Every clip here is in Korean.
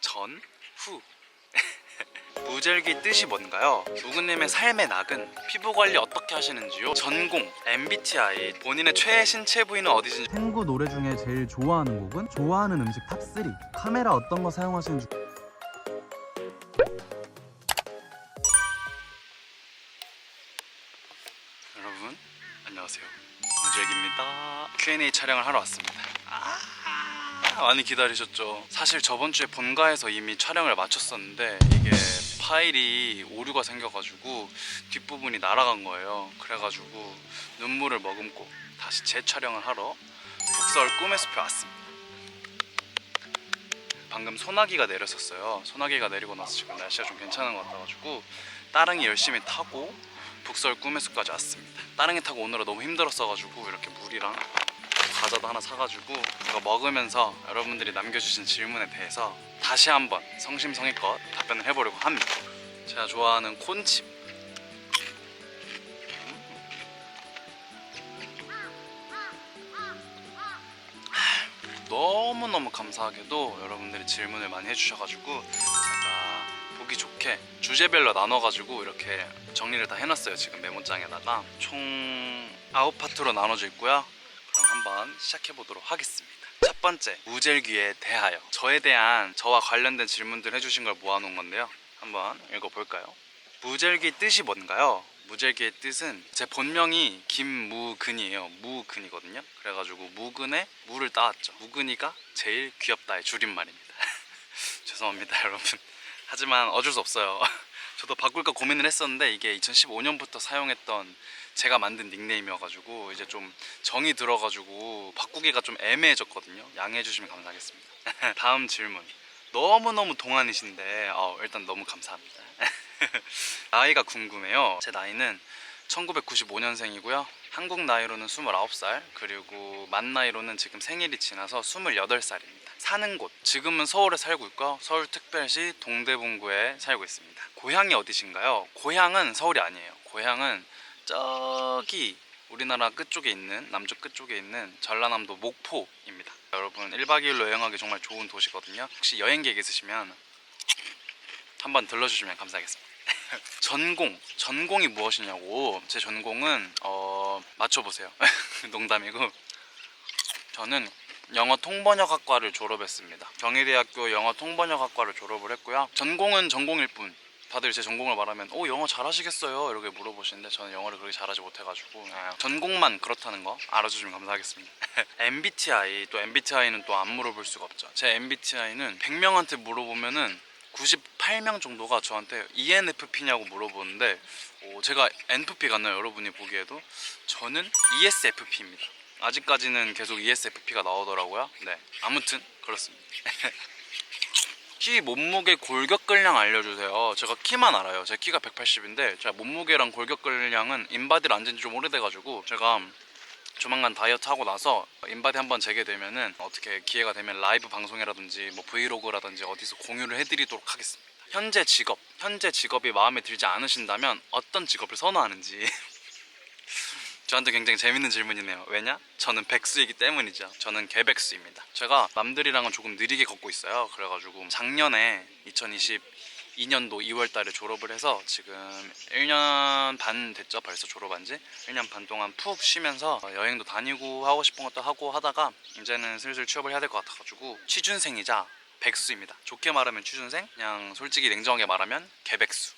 전, 후. 무젤기 뜻이 뭔가요? 누구님의 삶의 낙은 피부관리 어떻게 하시는지요? 전공, MBTI, 본인의 최애 신체 부위는 어디신지. 탱구 노래 중에 제일 좋아하는 곡은? 좋아하는 음식 탑3. 카메라 어떤 거 사용하시는지. 여러분 안녕하세요, 무젤기입니다. Q&A 촬영을 하러 왔습니다. 많이 기다리셨죠? 사실 저번 주에 본가에서 이미 촬영을 마쳤었는데 이게 파일이 오류가 생겨가지고 뒷부분이 날아간 거예요. 그래가지고 눈물을 머금고 다시 재촬영을 하러 북서울 꿈의 숲에 왔습니다. 방금 소나기가 내렸었어요. 소나기가 내리고 나서 지금 날씨가 좀 괜찮은 것 같아가지고 따릉이 열심히 타고 북서울 꿈의 숲까지 왔습니다. 따릉이 타고 오느라 너무 힘들었어가지고 이렇게 물이랑 과자도 하나 사가지고 이거 먹으면서 여러분들이 남겨주신 질문에 대해서 다시 한번 성심성의껏 답변을 해보려고 합니다. 제가 좋아하는 콘칩, 너무너무 감사하게도 여러분들이 질문을 많이 해주셔가지고 제가 보기 좋게 주제별로 나눠가지고 이렇게 정리를 다 해놨어요. 지금 메모장에다가 총 9파트로 나눠져 있고요. 그럼 한번 시작해보도록 하겠습니다. 첫 번째, 무젤기에 대하여. 저에 대한, 저와 관련된 질문들 해주신 걸 모아놓은 건데요. 한번 읽어볼까요? 무젤기 뜻이 뭔가요? 무젤기의 뜻은 제 본명이 김무근이에요. 무근이거든요. 그래가지고 무근에 무를 따왔죠. 무근이가 제일 귀엽다의 줄임말입니다. 죄송합니다 여러분. 하지만 어쩔 수 없어요. 저도 바꿀까 고민을 했었는데 이게 2015년부터 사용했던 제가 만든 닉네임이어가지고 이제 좀 정이 들어가지고 바꾸기가 좀 애매해졌거든요. 양해해 주시면 감사하겠습니다. 다음 질문. 너무너무 동안이신데 일단 너무 감사합니다. 나이가 궁금해요. 제 나이는 1995년생이고요 한국 나이로는 29살, 그리고 만 나이로는 지금 생일이 지나서 28살입니다 사는 곳, 지금은 서울에 살고 있고요. 서울특별시 동대문구에 살고 있습니다. 고향이 어디신가요? 고향은 서울이 아니에요. 고향은 저기 우리나라 끝쪽에 있는, 남쪽 끝쪽에 있는 전라남도 목포입니다. 여러분 1박 2일로 여행하기 정말 좋은 도시거든요. 혹시 여행 계획 있으시면 한번 들러주시면 감사하겠습니다. 전공이 무엇이냐고. 제 전공은 맞춰보세요. 농담이고, 저는 영어 통번역학과를 졸업했습니다. 경희대학교 영어 통번역학과를 졸업을 했고요. 전공은 전공일 뿐. 다들 제 전공을 말하면 영어 잘하시겠어요? 이렇게 물어보시는데 저는 영어를 그렇게 잘하지 못해가지고 전공만 그렇다는 거 알아주시면 감사하겠습니다. MBTI, 또 MBTI는 또 안 물어볼 수가 없죠. 제 MBTI는 100명한테 물어보면은 98명 정도가 저한테 ENFP냐고 물어보는데 제가 NFP 같나요? 여러분이 보기에도 저는 ESFP입니다. 아직까지는 계속 ESFP가 나오더라고요. 네, 아무튼 그렇습니다. 키, 몸무게, 골격근량 알려주세요. 제가 키만 알아요. 제 키가 180인데 제가 몸무게랑 골격근량은 인바디를 안 재지 좀 오래돼가지고 제가 조만간 다이어트 하고 나서 인바디 한번 재게 되면은 어떻게 기회가 되면 라이브 방송이라든지 뭐 브이로그라든지 어디서 공유를 해드리도록 하겠습니다. 현재 직업이 마음에 들지 않으신다면 어떤 직업을 선호하는지. 저한테 굉장히 재밌는 질문이네요. 왜냐? 저는 백수이기 때문이죠. 저는 개백수입니다. 제가 남들이랑은 조금 느리게 걷고 있어요. 그래가지고 작년에 2022년도 2월달에 졸업을 해서 지금 1년 반 됐죠. 벌써 졸업한 지 1년 반 동안 푹 쉬면서 여행도 다니고 하고 싶은 것도 하고 하다가 이제는 슬슬 취업을 해야 될 것 같아가지고 취준생이자 백수입니다. 좋게 말하면 취준생, 그냥 솔직히 냉정하게 말하면 개백수.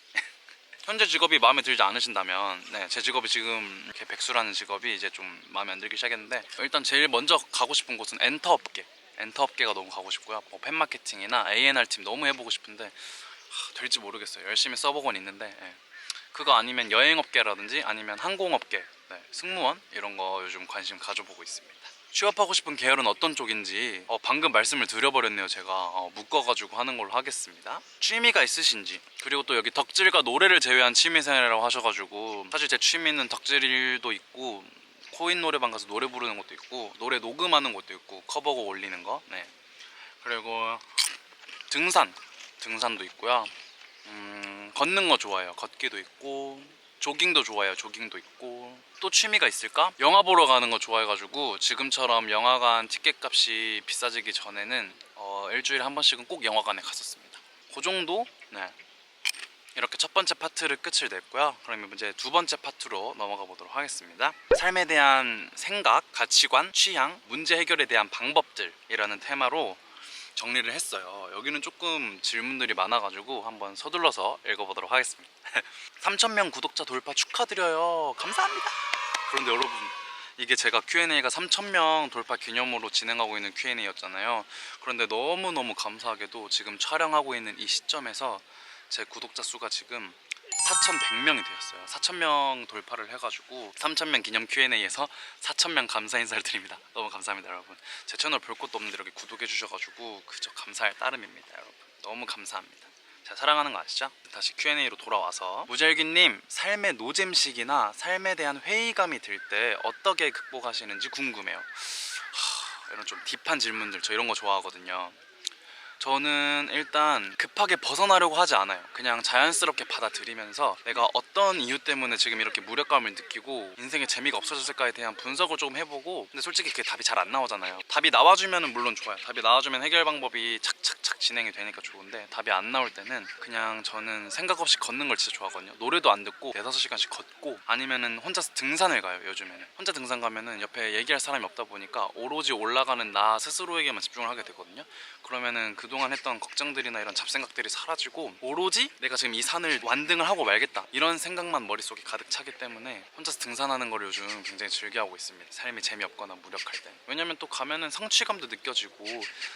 현재 직업이 마음에 들지 않으신다면 제 직업이 지금 이렇게 백수라는 직업이 이제 좀 마음에 안 들기 시작했는데 일단 제일 먼저 가고 싶은 곳은 엔터업계가 너무 가고 싶고요. 뭐 팬마케팅이나 A&R팀 너무 해보고 싶은데 될지 모르겠어요. 열심히 써보곤 있는데 그거 아니면 여행업계라든지 아니면 항공업계, 승무원 이런 거 요즘 관심 가져보고 있습니다. 취업하고 싶은 계열은 어떤 쪽인지 방금 말씀을 드려버렸네요. 제가 묶어가지고 하는 걸로 하겠습니다. 취미가 있으신지, 그리고 또 여기 덕질과 노래를 제외한 취미생활이라고 하셔가지고 사실 제 취미는 덕질도 있고 코인 노래방 가서 노래 부르는 것도 있고 노래 녹음하는 것도 있고 커버곡 올리는 거, 그리고 등산도 있고요. 걷는 거 좋아해요. 걷기도 있고 조깅도 좋아해요. 조깅도 있고 또 취미가 있을까? 영화 보러 가는 거 좋아해가지고 지금처럼 영화관 티켓 값이 비싸지기 전에는 일주일에 한 번씩은 꼭 영화관에 갔었습니다. 그 정도? 네. 이렇게 첫 번째 파트를 끝을 냈고요. 그러면 이제 두 번째 파트로 넘어가 보도록 하겠습니다. 삶에 대한 생각, 가치관, 취향, 문제 해결에 대한 방법들이라는 테마로 정리를 했어요. 여기는 조금 질문들이 많아가지고 한번 서둘러서 읽어보도록 하겠습니다. 3,000명 구독자 돌파 축하드려요. 감사합니다. 그런데 여러분, 이게 제가 Q&A가 3,000명 돌파 기념으로 진행하고 있는 Q&A였잖아요. 그런데 너무너무 감사하게도 지금 촬영하고 있는 이 시점에서 제 구독자 수가 지금 4,100명이 되었어요. 4,000명 돌파를 해가지고 3,000명 기념 Q&A에서 4,000명 감사 인사를 드립니다. 너무 감사합니다, 여러분. 제 채널 볼 것도 없는데 이렇게 구독해 주셔가지고 그저 감사할 따름입니다, 여러분. 너무 감사합니다. 제가 사랑하는 거 아시죠? 다시 Q&A로 돌아와서 무절기님, 삶의 노잼식이나 삶에 대한 회의감이 들 때 어떻게 극복하시는지 궁금해요. 이런 좀 딥한 질문들, 저 이런 거 좋아하거든요. 저는 일단 급하게 벗어나려고 하지 않아요. 그냥 자연스럽게 받아들이면서 내가 어떤 이유 때문에 지금 이렇게 무력감을 느끼고 인생에 재미가 없어졌을까에 대한 분석을 조금 해보고, 근데 솔직히 그게 답이 잘 안 나오잖아요. 답이 나와주면 물론 좋아요. 답이 나와주면 해결 방법이 착착착 진행이 되니까 좋은데, 답이 안 나올 때는 그냥 저는 생각 없이 걷는 걸 진짜 좋아하거든요. 노래도 안 듣고 4-5시간씩 걷고, 아니면은 혼자서 등산을 가요. 요즘에는 혼자 등산 가면은 옆에 얘기할 사람이 없다 보니까 오로지 올라가는 나 스스로에게만 집중을 하게 되거든요. 그러면은 그동안 했던 걱정들이나 이런 잡생각들이 사라지고 오로지 내가 지금 이 산을 완등을 하고 말겠다 이런 생각만 머릿속에 가득 차기 때문에 혼자서 등산하는 걸 요즘 굉장히 즐겨하고 있습니다. 삶이 재미없거나 무력할 때. 왜냐면 또 가면은 성취감도 느껴지고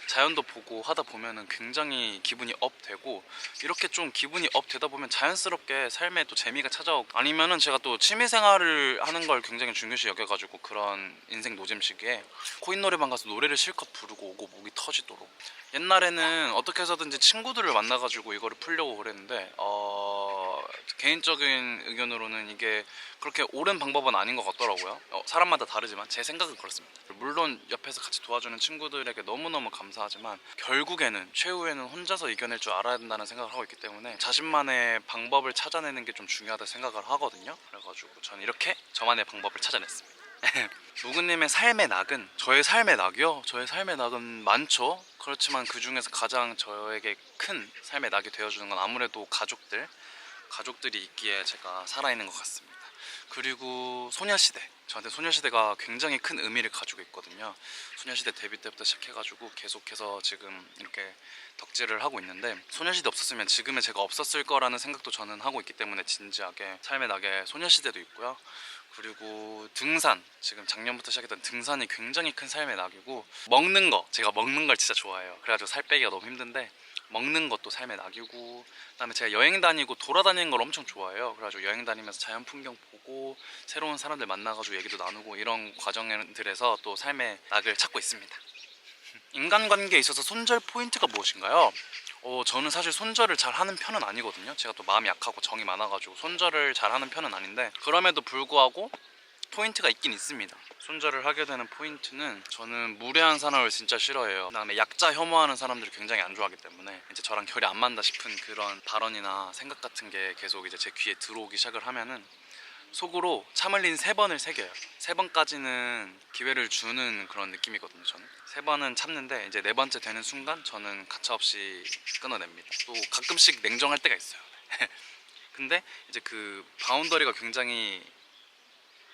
자연도 보고 하다 보면은 굉장히 기분이 업 되고, 이렇게 좀 기분이 업 되다 보면 자연스럽게 삶에 또 재미가 찾아오고, 아니면은 제가 또 취미생활을 하는 걸 굉장히 중요시 여겨가지고 그런 인생 노잼 시기에 코인 노래방 가서 노래를 실컷 부르고 오고 목이 터지도록. 옛날에는 어떻게 해서든지 친구들을 만나가지고 이거를 풀려고 그랬는데 개인적인 의견으로는 이게 그렇게 옳은 방법은 아닌 것 같더라고요. 사람마다 다르지만 제 생각은 그렇습니다. 물론 옆에서 같이 도와주는 친구들에게 너무너무 감사하지만 결국에는 최후에는 혼자서 이겨낼 줄 알아야 된다는 생각을 하고 있기 때문에 자신만의 방법을 찾아내는 게 좀 중요하다 생각을 하거든요. 그래가지고 저는 이렇게 저만의 방법을 찾아냈습니다. 노그님의 삶의 낙은, 저의 삶의 낙이요? 저의 삶의 낙은 많죠. 그렇지만 그 중에서 가장 저에게 큰 삶의 낙이 되어주는 건 아무래도 가족들이 있기에 제가 살아있는 것 같습니다. 그리고 소녀시대, 저한테 소녀시대가 굉장히 큰 의미를 가지고 있거든요. 소녀시대 데뷔 때부터 시작해가지고 계속해서 지금 이렇게 덕질을 하고 있는데, 소녀시대 없었으면 지금의 제가 없었을 거라는 생각도 저는 하고 있기 때문에 진지하게 삶의 낙에 소녀시대도 있고요. 그리고 등산, 지금 작년부터 시작했던 등산이 굉장히 큰 삶의 낙이고, 먹는 거, 제가 먹는 걸 진짜 좋아해요. 그래가지고 살 빼기가 너무 힘든데 먹는 것도 삶의 낙이고, 그다음에 제가 여행 다니고 돌아다니는 걸 엄청 좋아해요. 그래가지고 여행 다니면서 자연 풍경 보고 새로운 사람들 만나가지고 얘기도 나누고, 이런 과정들에서 또 삶의 낙을 찾고 있습니다. 인간관계에 있어서 손절 포인트가 무엇인가요? 저는 사실 손절을 잘 하는 편은 아니거든요. 제가 또 마음이 약하고 정이 많아가지고 손절을 잘 하는 편은 아닌데, 그럼에도 불구하고 포인트가 있긴 있습니다. 손절을 하게 되는 포인트는, 저는 무례한 사람을 진짜 싫어해요. 그다음에 약자 혐오하는 사람들을 굉장히 안 좋아하기 때문에 이제 저랑 결이 안 맞다 싶은 그런 발언이나 생각 같은 게 계속 이제 제 귀에 들어오기 시작을 하면은 속으로 참 흘린 3번을 새겨요. 3번까지는 기회를 주는 그런 느낌이거든요. 저는 3번은 참는데 이제 4번째 되는 순간 저는 가차없이 끊어냅니다. 또 가끔씩 냉정할 때가 있어요. 근데 이제 그 바운더리가 굉장히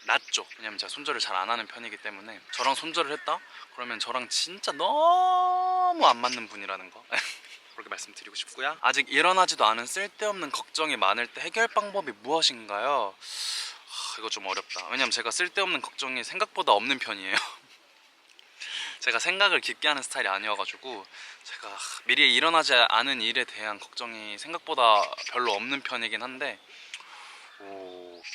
낮죠. 왜냐면 제가 손절을 잘 안 하는 편이기 때문에, 저랑 손절을 했다? 그러면 저랑 진짜 너무 안 맞는 분이라는 거 그렇게 말씀드리고 싶고요. 아직 일어나지도 않은 쓸데없는 걱정이 많을 때 해결 방법이 무엇인가요? 이거 좀 어렵다. 왜냐면 제가 쓸데없는 걱정이 생각보다 없는 편이에요. 제가 생각을 깊게 하는 스타일이 아니어가지고 제가 미리 일어나지 않은 일에 대한 걱정이 생각보다 별로 없는 편이긴 한데,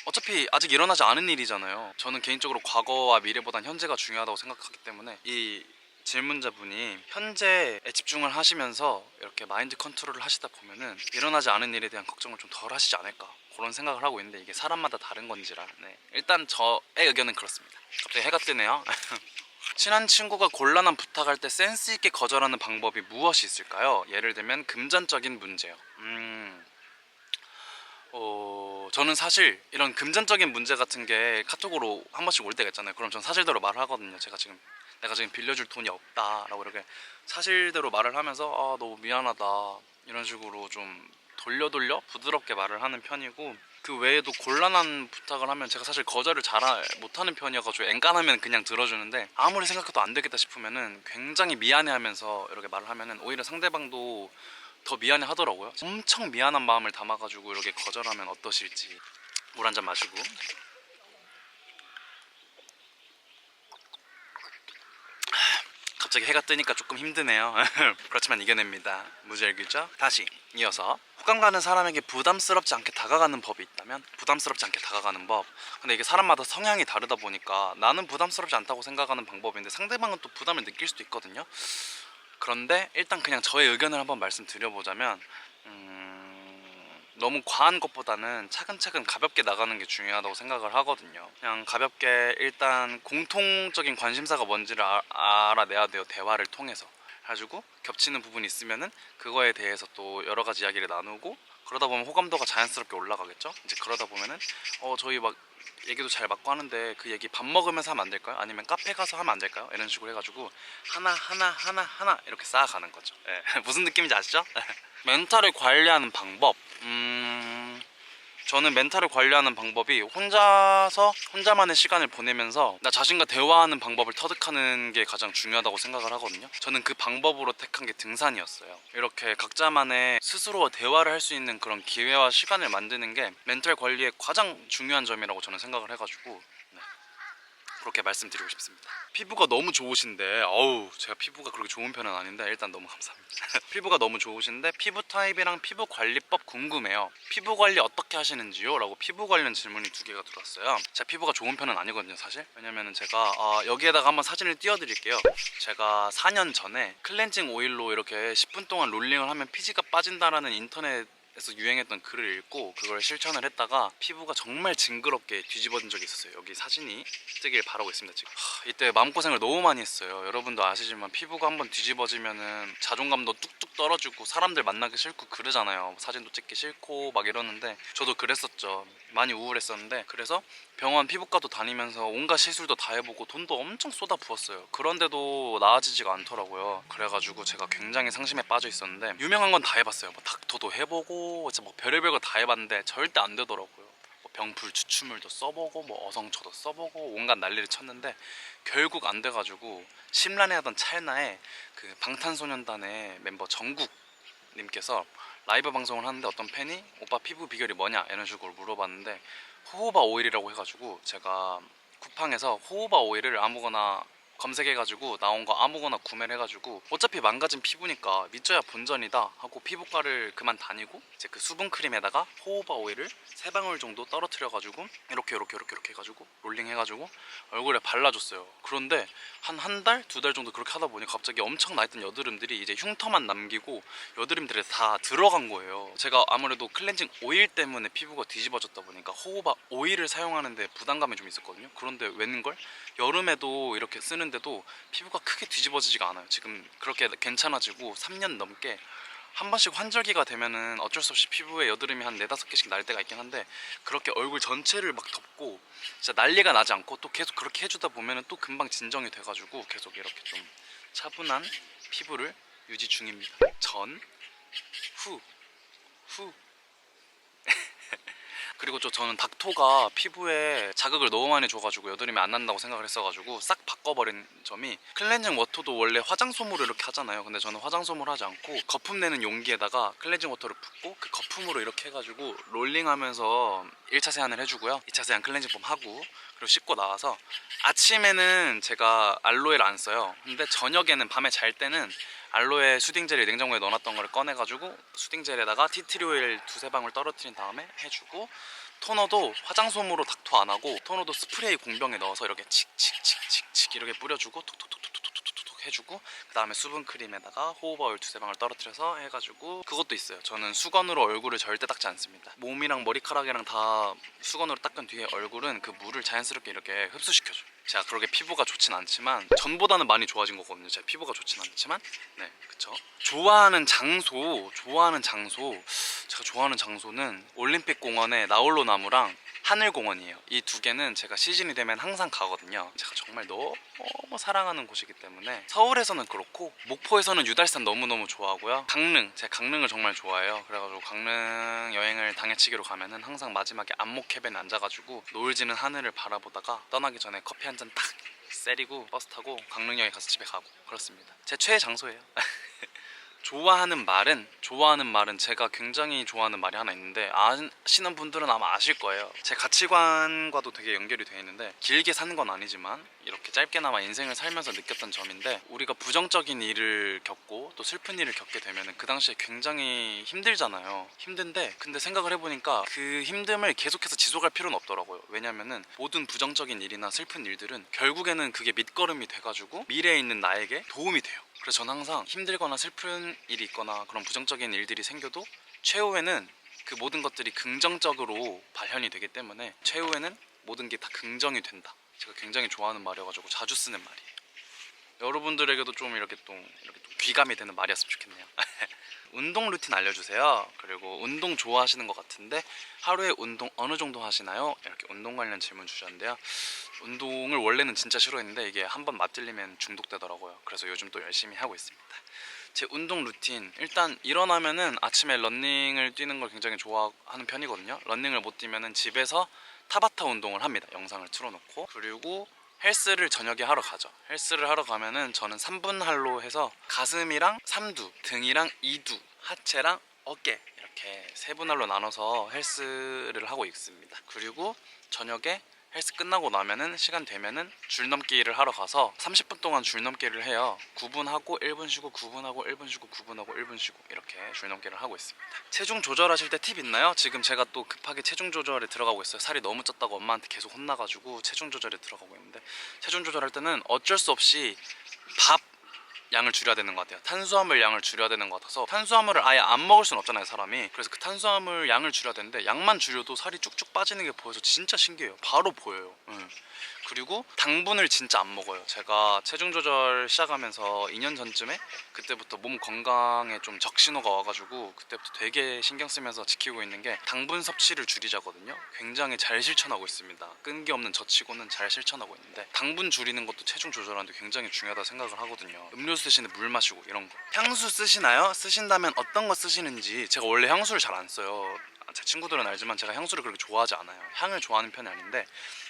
어차피 아직 일어나지 않은 일이잖아요. 저는 개인적으로 과거와 미래보단 현재가 중요하다고 생각하기 때문에 이 질문자분이 현재에 집중을 하시면서 이렇게 마인드 컨트롤을 하시다 보면은 일어나지 않은 일에 대한 걱정을 좀 덜 하시지 않을까, 그런 생각을 하고 있는데, 이게 사람마다 다른 건지라. 네. 일단 저의 의견은 그렇습니다. 갑자기 해가 뜨네요. 친한 친구가 곤란한 부탁할 때 센스 있게 거절하는 방법이 무엇이 있을까요? 예를 들면 금전적인 문제요. 저는 사실 이런 금전적인 문제 같은 게 카톡으로 한 번씩 올 때가 있잖아요. 그럼 전 사실대로 말을 하거든요. 제가 지금 내가 지금 빌려줄 돈이 없다라고 이렇게 사실대로 말을 하면서 아 너무 미안하다 이런 식으로 좀 돌려 부드럽게 말을 하는 편이고, 그 외에도 곤란한 부탁을 하면 제가 사실 거절을 잘 못하는 편이어가지고 엔간하면 그냥 들어주는데, 아무리 생각해도 안 되겠다 싶으면은 굉장히 미안해하면서 이렇게 말을 하면은 오히려 상대방도 더 미안해 하더라고요. 엄청 미안한 마음을 담아가지고 이렇게 거절하면 어떠실지. 물 한 잔 마시고. 갑자기 해가 뜨니까 조금 힘드네요. 그렇지만 이겨냅니다. 무절기죠? 다시 이어서, 호감 가는 사람에게 부담스럽지 않게 다가가는 법이 있다면? 부담스럽지 않게 다가가는 법. 근데 이게 사람마다 성향이 다르다 보니까 나는 부담스럽지 않다고 생각하는 방법인데 상대방은 또 부담을 느낄 수도 있거든요. 그런데 일단 그냥 저의 의견을 한번 말씀드려보자면, 너무 과한 것보다는 차근차근 가볍게 나가는 게 중요하다고 생각을 하거든요. 그냥 가볍게 일단 공통적인 관심사가 뭔지를 알아내야 돼요. 대화를 통해서. 가지고 겹치는 부분이 있으면은 그거에 대해서 또 여러 가지 이야기를 나누고, 그러다 보면 호감도가 자연스럽게 올라가겠죠. 이제 그러다 보면은 저희 막 얘기도 잘 맞고 하는데 그 얘기 밥 먹으면서 하면 안 될까요? 아니면 카페 가서 하면 안 될까요? 이런 식으로 해가지고 하나 이렇게 쌓아가는 거죠. 예. 무슨 느낌인지 아시죠? 멘탈을 관리하는 방법. 저는 멘탈을 관리하는 방법이 혼자만의 시간을 보내면서 나 자신과 대화하는 방법을 터득하는 게 가장 중요하다고 생각을 하거든요. 저는 그 방법으로 택한 게 등산이었어요. 이렇게 각자만의 스스로와 대화를 할 수 있는 그런 기회와 시간을 만드는 게 멘탈 관리의 가장 중요한 점이라고 저는 생각을 해가지고, 네, 그렇게 말씀드리고 싶습니다. 피부가 너무 좋으신데, 제가 피부가 그렇게 좋은 편은 아닌데 일단 너무 감사합니다. 피부가 너무 좋으신데 피부 타입이랑 피부 관리법 궁금해요. 피부 관리 어떻게 하시는지요? 라고 피부 관련 질문이 2개가 들어왔어요. 제가 피부가 좋은 편은 아니거든요 사실. 왜냐면은 제가 여기에다가 한번 사진을 띄워드릴게요. 제가 4년 전에 클렌징 오일로 이렇게 10분 동안 롤링을 하면 피지가 빠진다라는 인터넷 에서 유행했던 글을 읽고 그걸 실천을 했다가 피부가 정말 징그럽게 뒤집어진 적이 있었어요. 여기 사진이 뜨길 바라고 있습니다 지금. 이때 마음고생을 너무 많이 했어요. 여러분도 아시지만 피부가 한번 뒤집어지면은 자존감도 뚝뚝 떨어지고 사람들 만나기 싫고 그러잖아요. 사진도 찍기 싫고 막 이러는데 저도 그랬었죠. 많이 우울했었는데, 그래서 병원 피부과도 다니면서 온갖 시술도 다 해보고 돈도 엄청 쏟아 부었어요. 그런데도 나아지지가 않더라고요. 그래가지고 제가 굉장히 상심에 빠져 있었는데, 유명한 건 다 해봤어요. 뭐 닥터도 해보고 진짜 뭐 별의별 거 다 해봤는데 절대 안 되더라고요. 뭐 병풀 추출물도 써보고 뭐 어성초도 써보고 온갖 난리를 쳤는데 결국 안 돼가지고 심란해하던 찰나에 그 방탄소년단의 멤버 정국님께서 라이브 방송을 하는데 어떤 팬이 오빠 피부 비결이 뭐냐 이런 식으로 물어봤는데, 호호바 오일이라고 해가지고 제가 쿠팡에서 호호바 오일을 아무거나 검색해가지고 나온 거 아무거나 구매를 해가지고, 어차피 망가진 피부니까 믿져야 본전이다 하고 피부과를 그만 다니고 이제 그 수분크림에다가 호호바 오일을 3방울 정도 떨어뜨려가지고 이렇게 해가지고 롤링 해가지고 얼굴에 발라줬어요. 그런데 한 달? 2달 정도 그렇게 하다 보니 갑자기 엄청 나있던 여드름들이 이제 흉터만 남기고 여드름들이 다 들어간 거예요. 제가 아무래도 클렌징 오일 때문에 피부가 뒤집어졌다 보니까 호호바 오일을 사용하는데 부담감이 좀 있었거든요. 그런데 웬걸? 여름에도 이렇게 쓰는데도 피부가 크게 뒤집어지지가 않아요. 지금 그렇게 괜찮아지고 3년 넘게 한 번씩 환절기가 되면은 어쩔 수 없이 피부에 여드름이 한 4-5개씩 날 때가 있긴 한데, 그렇게 얼굴 전체를 막 덮고 진짜 난리가 나지 않고 또 계속 그렇게 해주다 보면은 또 금방 진정이 돼가지고 계속 이렇게 좀 차분한 피부를 유지 중입니다. 전, 후. 그리고 저는 닥터가 피부에 자극을 너무 많이 줘가지고 여드름이 안 난다고 생각을 했어가지고 싹 바꿔버린 점이, 클렌징 워터도 원래 화장솜으로 이렇게 하잖아요. 근데 저는 화장솜으로 하지 않고 거품 내는 용기에다가 클렌징 워터를 붓고 그 거품으로 이렇게 해가지고 롤링하면서 1차 세안을 해주고요, 2차 세안 클렌징 폼 하고 그리고 씻고 나와서 아침에는 제가 알로에를 안 써요. 근데 저녁에는 밤에 잘 때는 알로에 수딩젤을 냉장고에 넣어놨던 거를 꺼내가지고 수딩젤에다가 티트리 오일 2-3방울 떨어뜨린 다음에 해주고, 토너도 화장솜으로 닥터 안 하고 토너도 스프레이 공병에 넣어서 이렇게 칙칙칙칙칙 이렇게 뿌려주고 톡톡톡톡톡톡톡 해주고, 그 다음에 수분크림에다가 호호바 오일 2-3방울 떨어뜨려서 해가지고, 그것도 있어요. 저는 수건으로 얼굴을 절대 닦지 않습니다. 몸이랑 머리카락이랑 다 수건으로 닦은 뒤에 얼굴은 그 물을 자연스럽게 이렇게 흡수시켜줘요. 제가 그렇게 피부가 좋진 않지만 전보다는 많이 좋아진 거거든요. 제가 피부가 좋진 않지만, 네, 그쵸. 좋아하는 장소, 제가 좋아하는 장소는 올림픽 공원에 나홀로 나무랑 하늘공원이에요. 이 두 개는 제가 시즌이 되면 항상 가거든요. 제가 정말 너무 사랑하는 곳이기 때문에 서울에서는 그렇고 목포에서는 유달산 너무너무 좋아하고요. 강릉, 제가 강릉을 정말 좋아해요. 그래가지고 강릉 여행을 당일치기로 가면은 항상 마지막에 안목해변에 앉아가지고 노을 지는 하늘을 바라보다가 떠나기 전에 커피 한 잔 딱 세리고 버스 타고 강릉역에 가서 집에 가고 그렇습니다. 제 최애 장소예요. 좋아하는 말은 제가 굉장히 좋아하는 말이 하나 있는데 아시는 분들은 아마 아실 거예요. 제 가치관과도 되게 연결이 되어 있는데 길게 사는 건 아니지만 이렇게 짧게나마 인생을 살면서 느꼈던 점인데, 우리가 부정적인 일을 겪고 또 슬픈 일을 겪게 되면 그 당시에 굉장히 힘들잖아요. 힘든데 근데 생각을 해보니까 그 힘듦을 계속해서 지속할 필요는 없더라고요. 왜냐면은 모든 부정적인 일이나 슬픈 일들은 결국에는 그게 밑거름이 돼가지고 미래에 있는 나에게 도움이 돼요. 그래서 저는 항상 힘들거나 슬픈 일이 있거나 그런 부정적인 일들이 생겨도 최후에는 그 모든 것들이 긍정적으로 발현이 되기 때문에 최후에는 모든 게 다 긍정이 된다. 제가 굉장히 좋아하는 말이어가지고 자주 쓰는 말이에요. 여러분들에게도 좀 이렇게 또 귀감이 되는 말이었으면 좋겠네요. 운동 루틴 알려주세요. 그리고 운동 좋아하시는 것 같은데 하루에 운동 어느 정도 하시나요? 이렇게 운동 관련 질문 주셨는데요. 운동을 원래는 진짜 싫어했는데 이게 한번 맛들리면 중독되더라고요. 그래서 요즘 또 열심히 하고 있습니다. 제 운동 루틴, 일단 일어나면은 아침에 러닝을 뛰는 걸 굉장히 좋아하는 편이거든요. 러닝을 못 뛰면은 집에서 타바타 운동을 합니다. 영상을 틀어놓고. 그리고 헬스를 저녁에 하러 가죠. 헬스를 하러 가면은 저는 3분 할로 해서 가슴이랑 삼두, 등이랑 이두, 하체랑 어깨 이렇게 3분 할로 나눠서 헬스를 하고 있습니다. 그리고 저녁에 헬스 끝나고 나면은 시간 되면은 줄넘기를 하러 가서 30분 동안 줄넘기를 해요. 9분 하고 1분 쉬고 9분 하고 1분 쉬고 9분 하고 1분 쉬고 이렇게 줄넘기를 하고 있습니다. 체중 조절하실 때 팁 있나요? 지금 제가 또 급하게 체중 조절에 들어가고 있어요. 살이 너무 쪘다고 엄마한테 계속 혼나가지고 체중 조절에 들어가고 있는데, 체중 조절할 때는 어쩔 수 없이 밥 양을 줄여야 되는 것 같아요. 탄수화물 양을 줄여야 되는 것 같아서, 탄수화물을 아예 안 먹을 수는 없잖아요 사람이. 그래서 그 탄수화물 양을 줄여야 되는데 양만 줄여도 살이 쭉쭉 빠지는 게 보여서 진짜 신기해요. 바로 보여요. 그리고 당분을 진짜 안 먹어요. 제가 체중 조절 시작하면서 2년 전쯤에 그때부터 몸 건강에 좀 적신호가 와가지고 그때부터 되게 신경 쓰면서 지키고 있는 게 당분 섭취를 줄이자거든요. 굉장히 잘 실천하고 있습니다. 끈기 없는 저치고는 잘 실천하고 있는데, 당분 줄이는 것도 체중 조절하는데 굉장히 중요하다 생각을 하거든요. 음료수 대신에 물 마시고 이런 거. 향수 쓰시나요? 쓰신다면 어떤 거 쓰시는지. 제가 원래 향수를 잘 안 써요. 제 친구들은 알지만 제가 향수를 그렇게 좋아하지 않아요. 향을 좋아하는 편이 아닌데,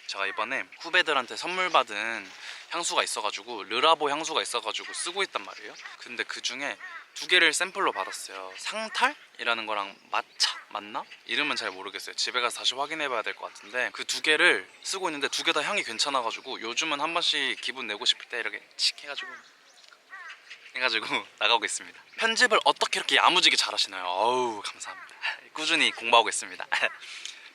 제가 이번에 후배들한테 선물 받은 향수가 있어가지고 르라보 향수가 있어가지고 쓰고 있단 말이에요. 근데 그 중에 2개를 샘플로 받았어요. 상탈이라는 거랑 마차 맞나? 이름은 잘 모르겠어요. 집에 가서 다시 확인해봐야 될 것 같은데 그 2개를 쓰고 있는데 2개 다 향이 괜찮아가지고 요즘은 한 번씩 기분 내고 싶을 때 이렇게 칙 해가지고 나가고 있습니다. 편집을 어떻게 이렇게 야무지게 잘하시나요? 어우 감사합니다. 꾸준히 공부하고 있습니다.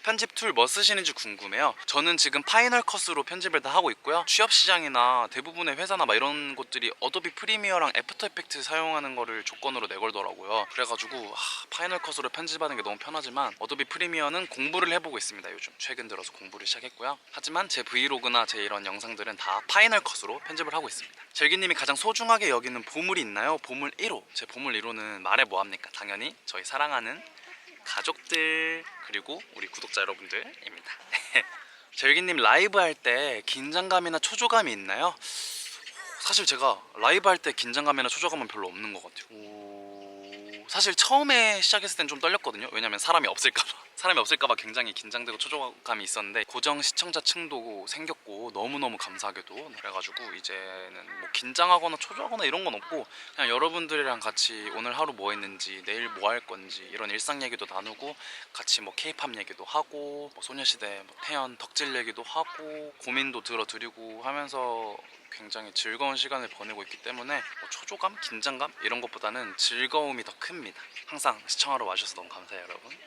편집 툴 뭐 쓰시는지 궁금해요. 저는 지금 파이널 컷으로 편집을 다 하고 있고요. 취업 시장이나 대부분의 회사나 막 이런 곳들이 어도비 프리미어랑 애프터 이펙트 사용하는 거를 조건으로 내걸더라고요. 그래가지고 파이널 컷으로 편집하는 게 너무 편하지만 어도비 프리미어는 공부를 해보고 있습니다. 요즘 최근 들어서 공부를 시작했고요. 하지만 제 브이로그나 제 이런 영상들은 다 파이널 컷으로 편집을 하고 있습니다. 절기님이 가장 소중하게 여기는 보물이 있나요? 보물 1호. 제 보물 1호는 말해 뭐합니까? 당연히 저희 사랑하는 가족들 그리고 우리 구독자 여러분들입니다. 절기님 라이브 할 때 긴장감이나 초조감이 있나요? 사실 제가 라이브 할 때 긴장감이나 초조감은 별로 없는 것 같아요. 사실 처음에 시작했을 땐 좀 떨렸거든요. 왜냐면 사람이 없을까봐 굉장히 긴장되고 초조감이 있었는데 고정 시청자 층도 생겼고 너무너무 감사하게도, 그래가지고 이제는 뭐 긴장하거나 초조하거나 이런 건 없고 그냥 여러분들이랑 같이 오늘 하루 뭐 했는지 내일 뭐 할 건지 이런 일상 얘기도 나누고 같이 뭐 케이팝 얘기도 하고 뭐 소녀시대 뭐 태연 덕질 얘기도 하고 고민도 들어드리고 하면서 굉장히 즐거운 시간을 보내고 있기 때문에 뭐 초조감, 긴장감 이런 것보다는 즐거움이 더 큽니다. 항상 시청하러 와주셔서 너무 감사해요 여러분.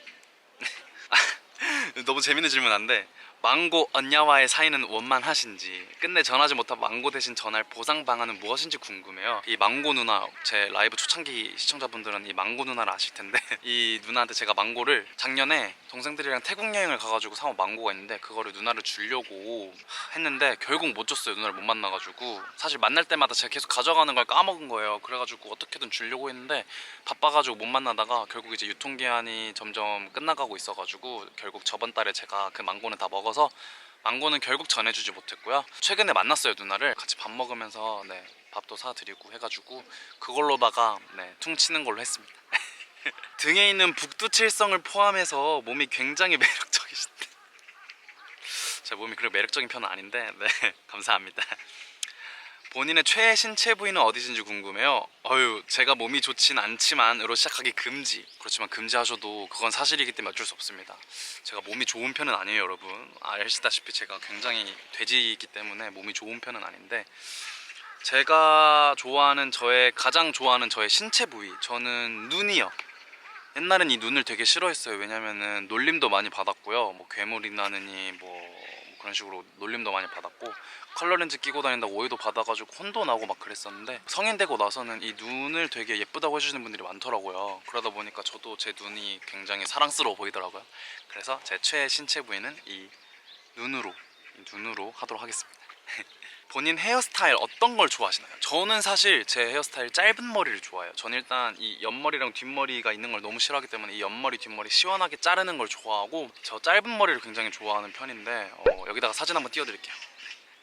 너무 재밌는 질문 한데 망고 언니와의 사이는 원만하신지, 끝내 전하지 못한 망고 대신 전할 보상 방안은 무엇인지 궁금해요. 이 망고 누나, 제 라이브 초창기 시청자분들은 이 망고 누나를 아실 텐데 이 누나한테 제가 망고를 작년에 동생들이랑 태국 여행을 가가지고 사온 망고가 있는데 그거를 누나를 주려고 했는데 결국 못 줬어요. 누나를 못 만나가지고. 사실 만날 때마다 제가 계속 가져가는 걸 까먹은 거예요. 그래가지고 어떻게든 주려고 했는데 바빠가지고 못 만나다가 결국 이제 유통기한이 점점 끝나가고 있어가지고 결국 저번 달에 제가 그 망고는 다 먹어서 망고는 결국 전해주지 못했고요. 최근에 만났어요. 누나를 같이 밥 먹으면서 네, 밥도 사드리고 해가지고 그걸로다가 네, 퉁치는 걸로 했습니다. 등에 있는 북두칠성을 포함해서 몸이 굉장히 매력적이신데 제 몸이 그렇게 매력적인 편은 아닌데 네 감사합니다. 본인의 최애 신체 부위는 어디신지 궁금해요. 제가 몸이 좋진 않지만으로 시작하기 금지. 그렇지만 금지하셔도 그건 사실이기 때문에 어쩔 수 없습니다. 제가 몸이 좋은 편은 아니에요, 여러분. 아시다시피 제가 굉장히 돼지이기 때문에 몸이 좋은 편은 아닌데, 제가 가장 좋아하는 저의 신체 부위, 저는 눈이요. 옛날엔 이 눈을 되게 싫어했어요. 왜냐면은 놀림도 많이 받았고요. 뭐 괴물이 나느니 뭐 그런 식으로 놀림도 많이 받았고, 컬러렌즈 끼고 다닌다고 오해도 받아가지고 혼도 나고 막 그랬었는데, 성인 되고 나서는 이 눈을 되게 예쁘다고 해주시는 분들이 많더라고요. 그러다 보니까 저도 제 눈이 굉장히 사랑스러워 보이더라고요. 그래서 제 최애 신체 부위는 이 눈으로 하도록 하겠습니다. 본인 헤어스타일 어떤 걸 좋아하시나요? 저는 사실 제 헤어스타일 짧은 머리를 좋아해요. 저는 일단 이 옆머리랑 뒷머리가 있는 걸 너무 싫어하기 때문에 이 옆머리 뒷머리 시원하게 자르는 걸 좋아하고, 저 짧은 머리를 굉장히 좋아하는 편인데 여기다가 사진 한번 띄워드릴게요.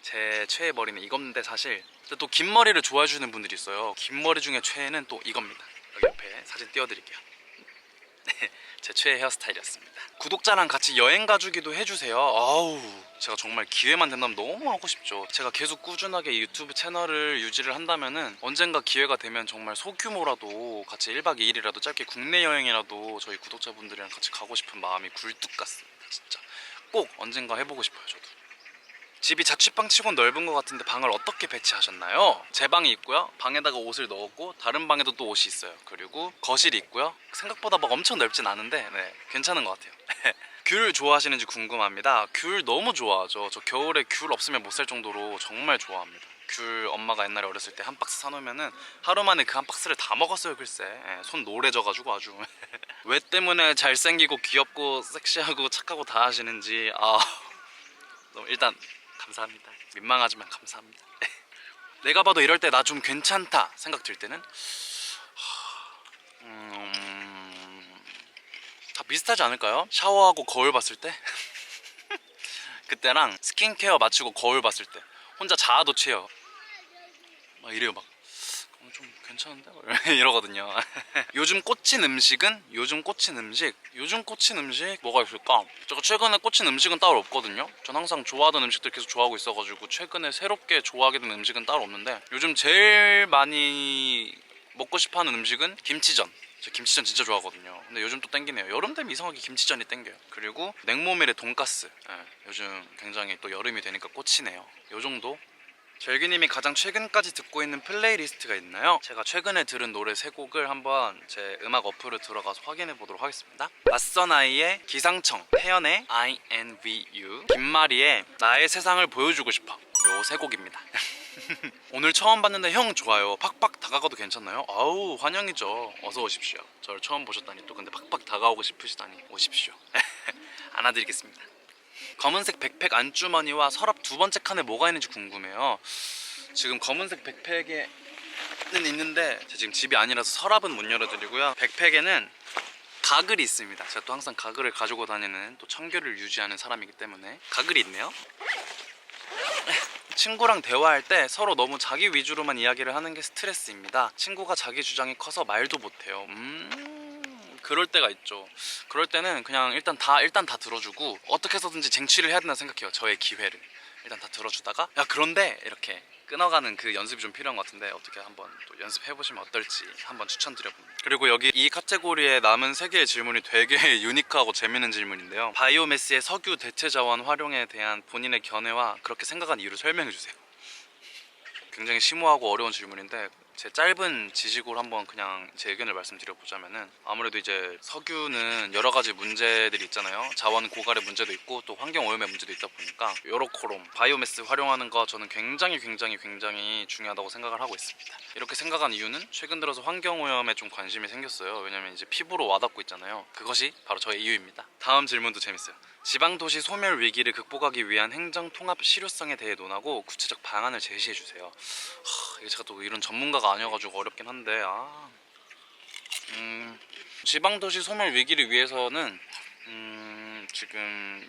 제 최애 머리는 이건데, 사실 또 긴 머리를 좋아해 주시는 분들이 있어요. 긴 머리 중에 최애는 또 이겁니다. 여기 옆에 사진 띄워드릴게요. 제 최애 헤어스타일이었습니다. 구독자랑 같이 여행 가주기도 해주세요. 제가 정말 기회만 된다면 너무 하고 싶죠. 제가 계속 꾸준하게 이 유튜브 채널을 유지를 한다면은 언젠가 기회가 되면 정말 소규모라도 같이 1박 2일이라도 짧게 국내 여행이라도 저희 구독자분들이랑 같이 가고 싶은 마음이 굴뚝 같습니다. 진짜 꼭 언젠가 해보고 싶어요. 저도. 집이 자취방 치곤 넓은 것 같은데 방을 어떻게 배치하셨나요? 제 방이 있고요. 방에다가 옷을 넣었고 다른 방에도 또 옷이 있어요. 그리고 거실이 있고요. 생각보다 막 엄청 넓진 않은데 네, 괜찮은 것 같아요. 귤 좋아하시는지 궁금합니다. 귤 너무 좋아하죠. 저 겨울에 귤 없으면 못 살 정도로 정말 좋아합니다. 귤 엄마가 옛날에 어렸을 때 한 박스 사놓으면은 하루 만에 그 한 박스를 다 먹었어요. 글쎄 손 노래져가지고 아주. 왜 때문에 잘생기고 귀엽고 섹시하고 착하고 다 하시는지 일단 감사합니다. 민망하지만 감사합니다. 내가 봐도 이럴 때 나 좀 괜찮다 생각 들 때는 다 비슷하지 않을까요? 샤워하고 거울 봤을 때 그때랑 스킨케어 마치고 거울 봤을 때 혼자 자아도 채요. 막 이래요. 막 좀 괜찮은데? 이러거든요. 요즘 꽂힌 음식 뭐가 있을까? 제가 최근에 꽂힌 음식은 따로 없거든요. 전 항상 좋아하던 음식들 계속 좋아하고 있어가지고 최근에 새롭게 좋아하게 된 음식은 따로 없는데, 요즘 제일 많이 먹고 싶어하는 음식은 김치전. 저 김치전 진짜 좋아하거든요. 근데 요즘 또 땡기네요. 여름 되면 이상하게 김치전이 땡겨요. 그리고 냉모밀의 돈가스. 요즘 굉장히 또 여름이 되니까 꽂히네요. 요정도? 절규님이 가장 최근까지 듣고 있는 플레이리스트가 있나요? 제가 최근에 들은 노래 3곡을 한번 제 음악 어플에 들어가서 확인해 보도록 하겠습니다. 낯선 아이의 기상청, 태연의 INVU, 김마리의 나의 세상을 보여주고 싶어. 요 3곡입니다. 오늘 처음 봤는데 형 좋아요. 팍팍 다가가도 괜찮나요? 아우 환영이죠. 어서 오십시오. 저를 처음 보셨다니 또 근데 팍팍 다가오고 싶으시다니 오십시오. 안아드리겠습니다. 검은색 백팩 안주머니와 서랍 두 번째 칸에 뭐가 있는지 궁금해요. 지금 검은색 백팩에는 있는데 제가 지금 집이 아니라서 서랍은 못 열어드리고요. 백팩에는 가글이 있습니다. 제가 또 항상 가글을 가지고 다니는 또 청결을 유지하는 사람이기 때문에 가글이 있네요. 친구랑 대화할 때 서로 너무 자기 위주로만 이야기를 하는 게 스트레스입니다. 친구가 자기 주장이 커서 말도 못해요. 그럴 때가 있죠. 그럴 때는 그냥 일단 다 들어주고 어떻게 해서든지 쟁취를 해야 된다 생각해요. 저의 기회를 일단 다 들어주다가 야 그런데 이렇게 끊어가는 그 연습이 좀 필요한 것 같은데, 어떻게 한번 또 연습해보시면 어떨지 한번 추천드려봅니다. 그리고 여기 이 카테고리에 남은 3개의 질문이 되게 유니크하고 재밌는 질문인데요. 바이오매스의 석유 대체 자원 활용에 대한 본인의 견해와 그렇게 생각한 이유를 설명해주세요. 굉장히 심오하고 어려운 질문인데 제 짧은 지식으로 한번 그냥 제 의견을 말씀드려보자면은, 아무래도 이제 석유는 여러 가지 문제들이 있잖아요. 자원 고갈의 문제도 있고 또 환경 오염의 문제도 있다 보니까 요로코롬 바이오매스 활용하는 거 저는 굉장히 중요하다고 생각을 하고 있습니다. 이렇게 생각한 이유는 최근 들어서 환경 오염에 좀 관심이 생겼어요. 왜냐면 이제 피부로 와닿고 있잖아요. 그것이 바로 저의 이유입니다. 다음 질문도 재밌어요. 지방도시 소멸 위기를 극복하기 위한 행정 통합 실효성에 대해 논하고 구체적 방안을 제시해 주세요. 이게 제가 또 이런 전문가가 아니어가지고 어렵긴 한데, 지방도시 소멸 위기를 위해서는 지금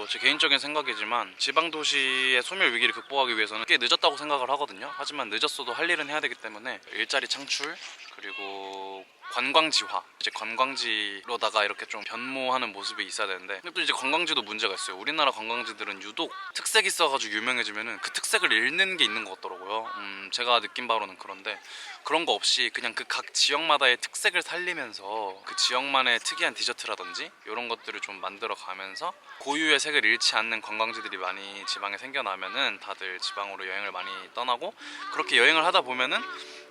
제 개인적인 생각이지만 지방도시의 소멸 위기를 극복하기 위해서는 꽤 늦었다고 생각을 하거든요. 하지만 늦었어도 할 일은 해야 되기 때문에 일자리 창출, 그리고 관광지화, 이제 관광지로다가 이렇게 좀 변모하는 모습이 있어야 되는데, 근데 또 이제 관광지도 문제가 있어요. 우리나라 관광지들은 유독 특색이 있어가지고 유명해지면은 그 특색을 잃는 게 있는 것 같더라고요. 제가 느낀 바로는 그런데, 그런 거 없이 그냥 그 각 지역마다의 특색을 살리면서 그 지역만의 특이한 디저트라든지 이런 것들을 좀 만들어 가면서 고유의 색을 잃지 않는 관광지들이 많이 지방에 생겨나면은 다들 지방으로 여행을 많이 떠나고, 그렇게 여행을 하다 보면은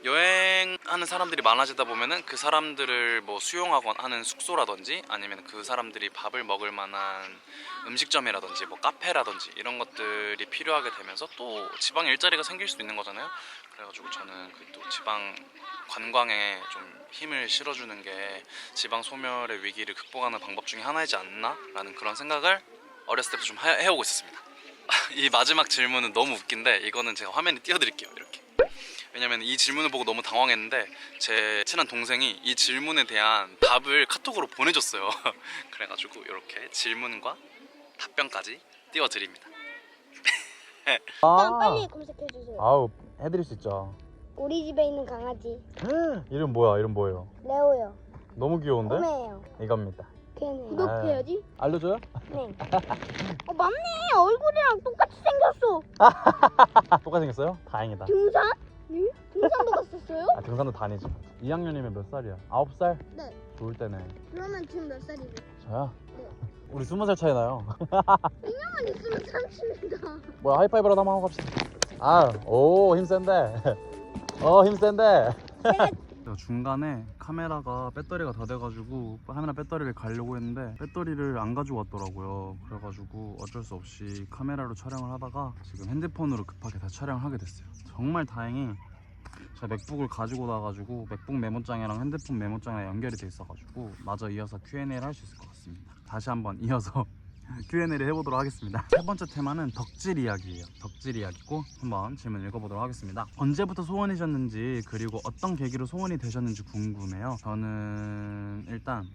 여행하는 사람들이 많아지다 보면은 그 사람들을 뭐 수용하거나 하는 숙소라든지, 아니면 그 사람들이 밥을 먹을 만한 음식점이라든지 뭐 카페라든지 이런 것들이 필요하게 되면서 또 지방 일자리가 생길 수도 있는 거잖아요. 그래가지고 저는 그 또 지방 관광에 좀 힘을 실어주는 게 지방 소멸의 위기를 극복하는 방법 중에 하나이지 않나? 라는 그런 생각을 어렸을 때부터 좀 해오고 있었습니다. 이 마지막 질문은 너무 웃긴데 이거는 제가 화면에 띄워드릴게요. 이렇게. 왜냐면 이 질문을 보고 너무 당황했는데 제 친한 동생이 이 질문에 대한 답을 카톡으로 보내줬어요. 그래가지고 이렇게 질문과 답변까지 띄워드립니다. 일단 빨리 검색해주세요. 아우, 해드릴 수 있죠. 우리 집에 있는 강아지 이름 뭐야? 이름 뭐예요? 레오요. 너무 귀여운데? 꼬매예요. 이겁니다. 걔는 구독해야지. 알려줘요? 네. 맞네. 얼굴이랑 똑같이 생겼어. 똑같이 생겼어요? 다행이다. 등산? 응? 등산도 갔었어요? 등산도 다니죠. 2학년이면 몇 살이야? 9살? 네. 좋을 때네. 그러면 지금 몇 살이죠? 저요? 네. 우리 20살 차이 나요. 2년만 있으면 30이다. 뭐야, 하이파이브라도 한번 하고 갑시다. 오, 힘센데. 힘센데. 중간에 카메라가 배터리가 다 돼가지고 카메라 배터리를 가려고 했는데 배터리를 안 가지고 왔더라고요. 그래가지고 어쩔 수 없이 카메라로 촬영을 하다가 지금 핸드폰으로 급하게 다 촬영을 하게 됐어요. 정말 다행히 제가 맥북을 가지고 나가지고 맥북 메모장이랑 핸드폰 메모장이랑 연결이 돼 있어가지고 마저 이어서 Q&A를 할 수 있을 것 같습니다. 다시 한번 이어서 Q&A를 해보도록 하겠습니다. 세 번째 테마는 덕질 이야기예요. 덕질 이야기고 한번 질문 읽어보도록 하겠습니다. 언제부터 소원이셨는지, 그리고 어떤 계기로 소원이 되셨는지 궁금해요. 저는 일단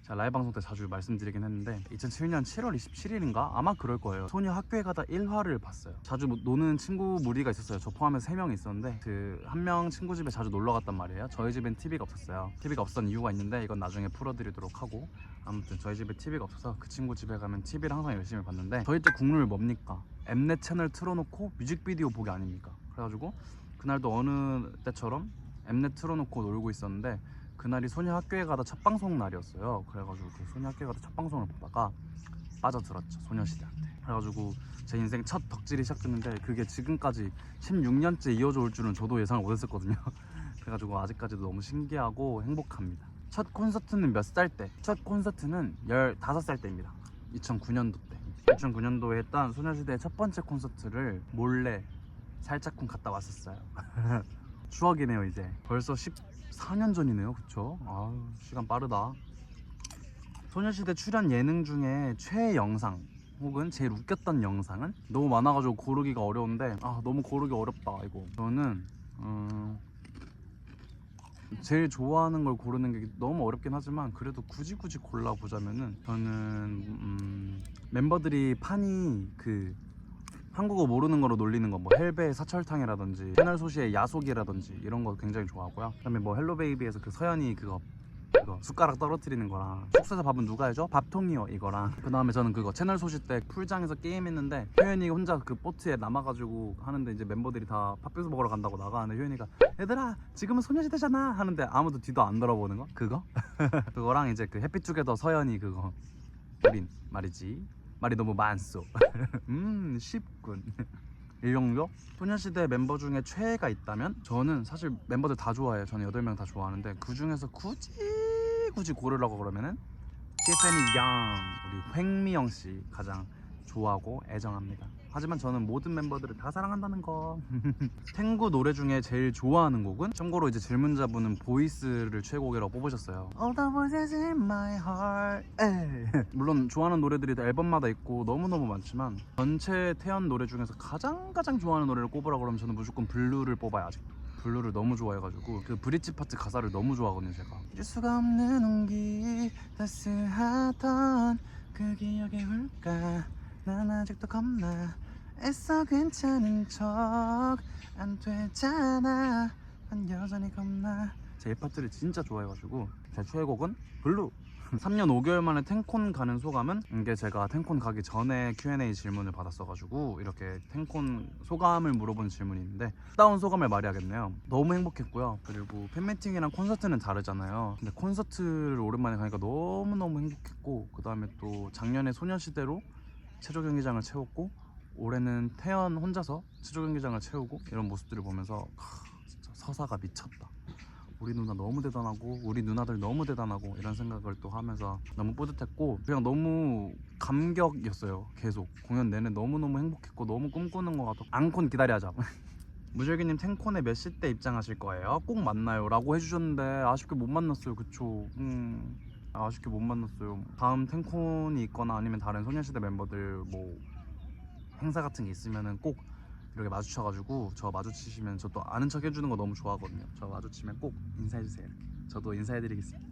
제가 라이브 방송 때 자주 말씀드리긴 했는데 2007년 7월 27일인가? 아마 그럴 거예요. 소녀 학교에 가다 1화를 봤어요. 자주 노는 친구 무리가 있었어요. 저 포함해서 3명 있었는데 그 한 명 친구 집에 자주 놀러 갔단 말이에요. 저희 집엔 TV가 없었어요. TV가 없었던 이유가 있는데 이건 나중에 풀어드리도록 하고, 아무튼 저희 집에 TV가 없어서 그 친구 집에 가면 TV를 항상 열심히 봤는데, 저희 때 국룰 뭡니까? 엠넷 채널 틀어놓고 뮤직비디오 보기 아닙니까? 그래가지고 그날도 어느 때처럼 엠넷 틀어놓고 놀고 있었는데 그날이 소녀 학교에 가다 첫 방송 날이었어요. 그래가지고 그 소녀 학교에 가다 첫 방송을 보다가 빠져들었죠, 소녀시대한테. 그래가지고 제 인생 첫 덕질이 시작됐는데 그게 지금까지 16년째 이어져 올 줄은 저도 예상을 못했었거든요. 그래가지고 아직까지도 너무 신기하고 행복합니다. 첫 콘서트는 몇 살 때? 첫 콘서트는 15살 때입니다. 2009년도 때. 2009년도에 했던 소녀시대의 첫 번째 콘서트를 몰래 살짝쿵 갔다 왔었어요. 추억이네요. 이제 벌써 14년 전이네요. 그쵸? 아유, 시간 빠르다. 소녀시대 출연 예능 중에 최애 영상 혹은 제일 웃겼던 영상은? 너무 많아가지고 고르기가 어려운데 너무 고르기 어렵다 이거. 저는 제일 좋아하는 걸 고르는 게 너무 어렵긴 하지만 그래도 굳이 골라보자면은 저는 멤버들이 판이 그 한국어 모르는 거로 놀리는 거, 뭐 헬베의 사철탕이라든지 채널 소시의 야속이라든지 이런 거 굉장히 좋아하고요. 그다음에 뭐 헬로베이비에서 그 서연이 그거 숟가락 떨어뜨리는 거랑 숙소에서 밥은 누가 해줘? 밥통이요 이거랑, 그 다음에 저는 그거 채널 소시 때 풀장에서 게임했는데 효연이가 혼자 그 보트에 남아가지고 하는데 이제 멤버들이 다 팥빙수 먹으러 간다고 나가는데 효연이가 얘들아 지금은 소녀시대잖아 하는데 아무도 뒤도 안 돌아보는 거? 그거? 그거랑 이제 그 해피투게더 서연이 그거 우린 말이지 말이 너무 많소. 쉽군. 일용조? 소녀시대 멤버 중에 최애가 있다면 저는 사실 멤버들 다 좋아해요. 저는 8명 다 좋아하는데 그 중에서 굳이 고르라고 그러면은 티ffany 양 우리 횡미영 씨 가장 좋아하고 애정합니다. 하지만 저는 모든 멤버들을 다 사랑한다는 거. 탱구 노래 중에 제일 좋아하는 곡은 참고로 이제 질문자분은 보이스를 최애곡이라고 뽑으셨어요. All the voices in my heart. 에이. 물론 좋아하는 노래들이 다 앨범마다 있고 너무너무 많지만 전체 태연 노래 중에서 가장 좋아하는 노래를 꼽으라고 그러면 저는 무조건 블루를 뽑아요. 아직도 블루를 너무 좋아해가지고 그 브릿지 파트 가사를 너무 좋아하거든요. 제가 잊을 수가 없는 온기 따스하던 그 기억에 울까 난 아직도 겁나 애써 괜찮은 척 안 되잖아 난 여전히 겁나. 제 이 파트를 진짜 좋아해가지고 제 최애곡은 블루. 3년 5개월 만에 탱콘 가는 소감은 이게 제가 탱콘 가기 전에 Q&A 질문을 받았어가지고 이렇게 탱콘 소감을 물어본 질문이 있는데 다운 소감을 말해야겠네요. 너무 행복했고요. 그리고 팬미팅이랑 콘서트는 다르잖아요. 근데 콘서트를 오랜만에 가니까 너무너무 행복했고 그 다음에 또 작년에 소녀시대로 체조 경기장을 채웠고 올해는 태연 혼자서 체조 경기장을 채우고 이런 모습들을 보면서 진짜 서사가 미쳤다. 우리 누나 너무 대단하고 우리 누나들 너무 대단하고 이런 생각을 또 하면서 너무 뿌듯했고 그냥 너무 감격이었어요. 계속 공연 내내 너무너무 행복했고 너무 꿈꾸는 것 같아. 앙콘 기다려야죠. 무절기님 탱콘에 몇 시 때 입장하실 거예요? 꼭 만나요 라고 해주셨는데 아쉽게 못 만났어요. 그쵸? 아쉽게 못 만났어요. 다음 탱콘이 있거나 아니면 다른 소녀시대 멤버들 뭐 행사 같은 게 있으면은 꼭 이렇게 마주쳐가지고 저 마주치시면 저 또 아는 척 해주는 거 너무 좋아하거든요. 저 마주치면 꼭 인사해주세요. 이렇게. 저도 인사해드리겠습니다.